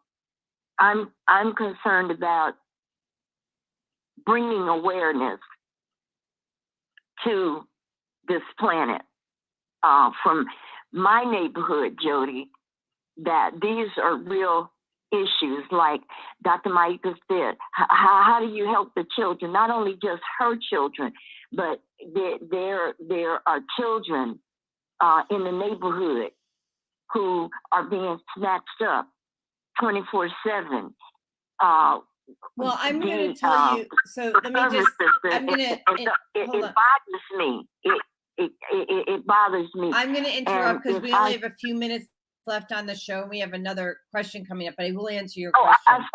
concerned about bringing awareness to this planet, from my neighborhood, Jodi, that these are real issues, like Dr. Maika said. How do you help the children? Not only just her children, but there are children in the neighborhood who are being snatched up 24/7. Well, I'm going to tell you. So let me just. I'm going to. It bothers me. It bothers me. I'm going to interrupt because we only have a few minutes left on the show. We have another question coming up, but I will answer your question. I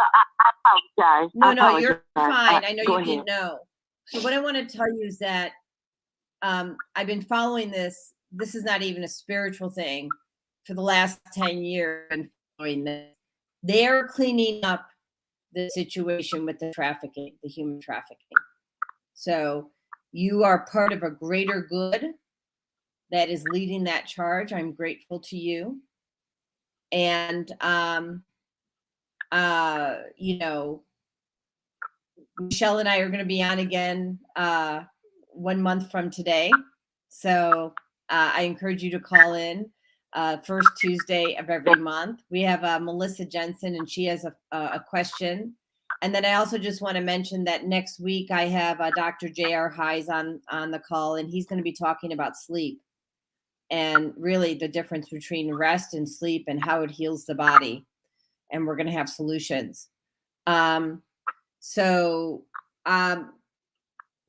apologize. No, you're fine. I know you didn't know. So what I want to tell you is that I've been following this. This is not even a spiritual thing. For the last 10 years, I've been following this. They're cleaning up the situation with the trafficking, the human trafficking. So you are part of a greater good that is leading that charge. I'm grateful to you. And, Michelle and I are going to be on again 1 month from today. So I encourage you to call in first Tuesday of every month. We have Melissa Jensen, and she has a question. And then I also just want to mention that next week I have Dr. J.R. Hayes on the call, and he's going to be talking about sleep and really the difference between rest and sleep and how it heals the body. And we're going to have solutions. Do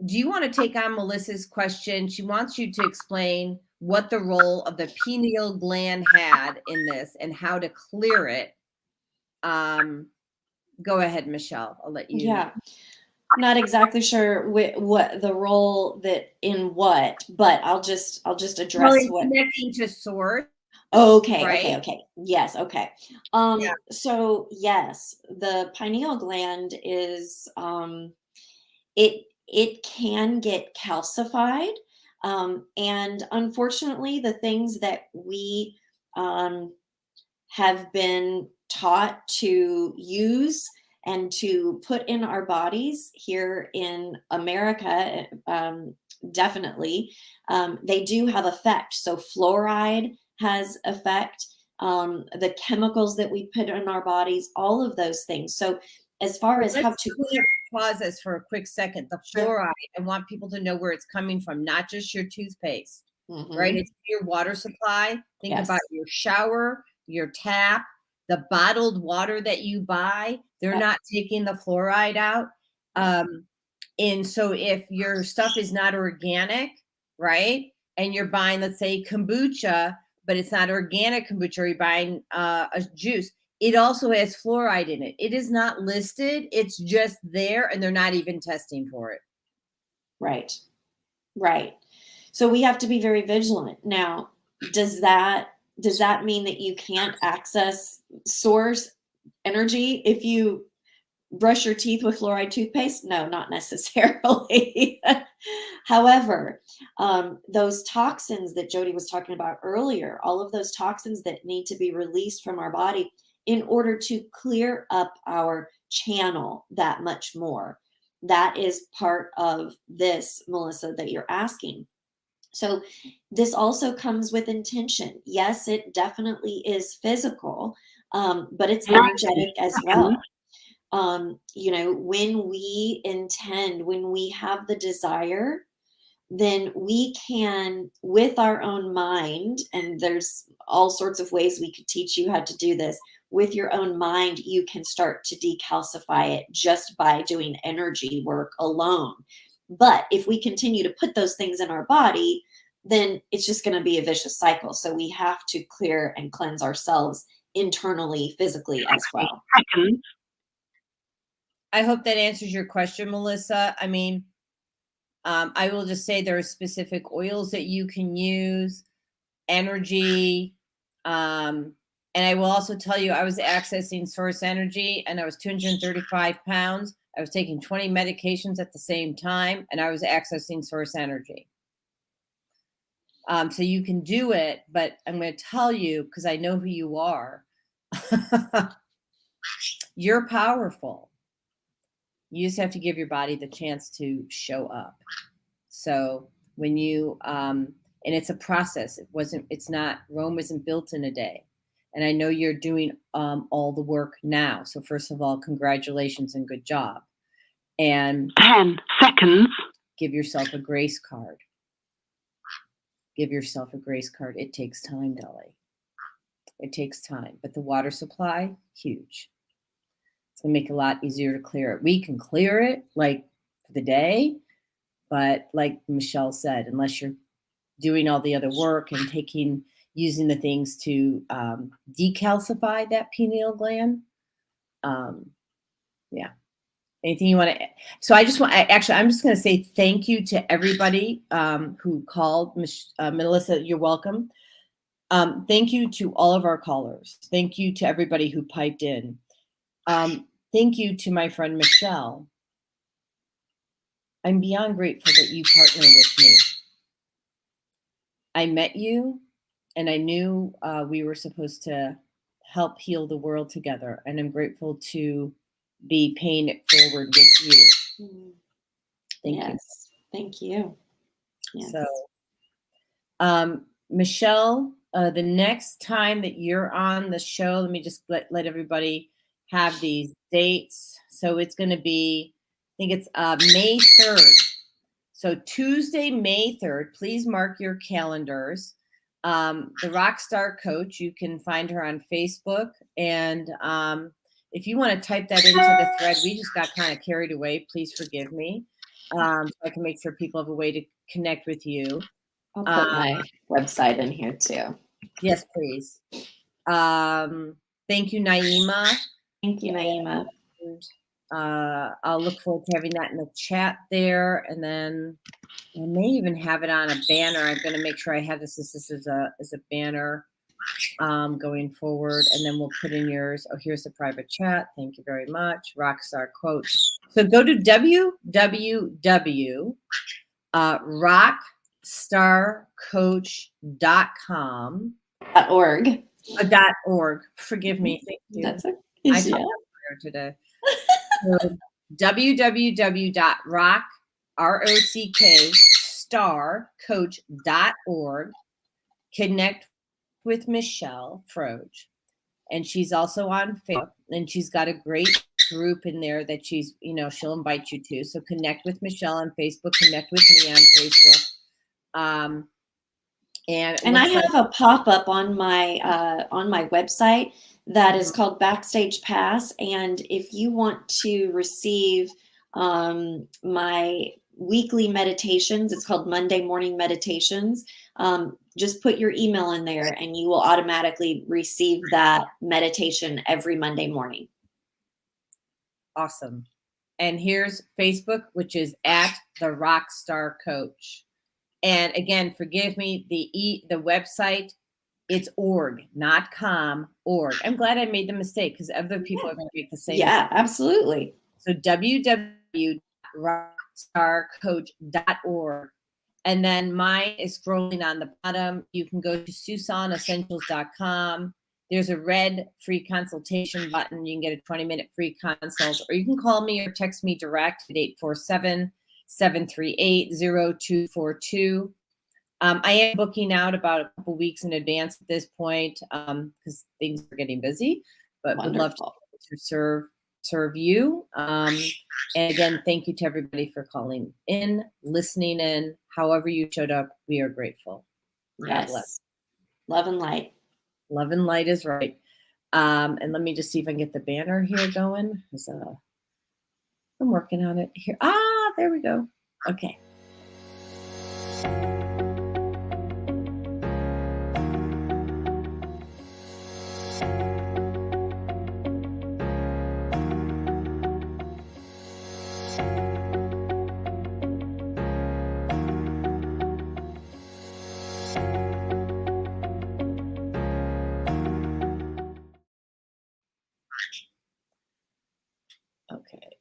you want to take on Melissa's question? She wants you to explain what the role of the pineal gland had in this and how to clear it. Go ahead, Michelle. I'll let you. Yeah. Not exactly sure what the role that in what, but I'll just address what connecting to source. Okay. Right? Okay. Yes. Okay. So yes, the pineal gland is, it can get calcified. And unfortunately, the things that we have been taught to use and to put in our bodies here in America, definitely, they do have effect. So fluoride has effect. The chemicals that we put in our bodies, all of those things. So as far as how to pause this for a quick second. The fluoride, I want people to know where it's coming from, not just your toothpaste, right? It's your water supply. Think about your shower, your tap, the bottled water that you buy. They're not taking the fluoride out. And so if your stuff is not organic, right? And you're buying, let's say, kombucha, but it's not organic kombucha, or you're buying a juice, it also has fluoride in it. It is not listed. It's just there, and they're not even testing for it. Right. So we have to be very vigilant. Now, does that mean that you can't access source energy if you brush your teeth with fluoride toothpaste? No, not necessarily. However, those toxins that Jodi was talking about earlier, all of those toxins that need to be released from our body in order to clear up our channel that much more. That is part of this, Melissa, that you're asking. So this also comes with intention. Yes, it definitely is physical, but it's energetic as well. When we intend, when we have the desire, then we can, with our own mind, and there's all sorts of ways we could teach you how to do this. With your own mind, you can start to decalcify it just by doing energy work alone. But if we continue to put those things in our body, then it's just going to be a vicious cycle. So we have to clear and cleanse ourselves internally, physically as well. I hope that answers your question, Melissa. I mean, I will just say there are specific oils that you can use, energy. And I will also tell you, I was accessing source energy and I was 235 pounds. I was taking 20 medications at the same time, and I was accessing source energy. So you can do it, but I'm going to tell you, because I know who you are, you're powerful. You just have to give your body the chance to show up. So when you, and it's a process. Rome isn't built in a day. And I know you're doing all the work now. So first of all, congratulations and good job. And 10 seconds. give yourself a grace card. Give yourself a grace card. It takes time, Dolly. It takes time. But the water supply, huge. It's going to make it a lot easier to clear it. We can clear it like for the day, but like Michelle said, unless you're doing all the other work and using the things to decalcify that pineal gland. Yeah. Anything you want to? So I'm just going to say thank you to everybody who called. Melissa, you're welcome. Thank you to all of our callers. Thank you to everybody who piped in. Thank you to my friend Michelle. I'm beyond grateful that you partner with me. I met you and I knew we were supposed to help heal the world together. And I'm grateful to be paying it forward with you. Thank you. Thank you. Yes. So, Michelle, the next time that you're on the show, let me just let everybody have these dates. So it's going to be, I think it's May 3rd. So Tuesday, May 3rd, please mark your calendars. The RockStar Coach, you can find her on Facebook. And if you want to type that into the thread, we just got kind of carried away. Please forgive me. So I can make sure people have a way to connect with you. I'll put my website in here too. Yes, please. Thank you, Naima. Thank you, Naima. I'll look forward to having that in the chat there. And then I may even have it on a banner. I'm going to make sure I have this as a banner going forward. And then we'll put in yours. Oh, here's the private chat. Thank you very much. RockStar Coach. So go to www.rockstarcoach.com. .org. .org. Forgive me. Thank you. That's okay. I talked earlier today. So www.rockstarcoach.org. Connect with Michelle Froedge. And she's also on Facebook. And she's got a great group in there that she'll invite you to. So connect with Michelle on Facebook. Connect with me on Facebook. And I have a pop-up on my website that is called Backstage Pass. And if you want to receive my weekly meditations, it's called Monday Morning Meditations. Just put your email in there and you will automatically receive that meditation every Monday morning. Awesome. And here's Facebook, which is @the RockStar Coach. And again, forgive me, the website, it's org, not com, org. I'm glad I made the mistake because other people are going to make the same mistake. Absolutely. So www.rockstarcoach.org. And then mine is scrolling on the bottom. You can go to SusonEssentials.com. There's a red free consultation button. You can get a 20-minute free consult, or you can call me or text me direct at 847-738-0242. I am booking out about a couple weeks in advance at this point because things are getting busy, but would love to serve you. And again, thank you to everybody for calling in, listening in. However you showed up, we are grateful. Yes. Love and light. Love and light is right. And let me just see if I can get the banner here going. I'm working on it here. There we go. Okay. Okay.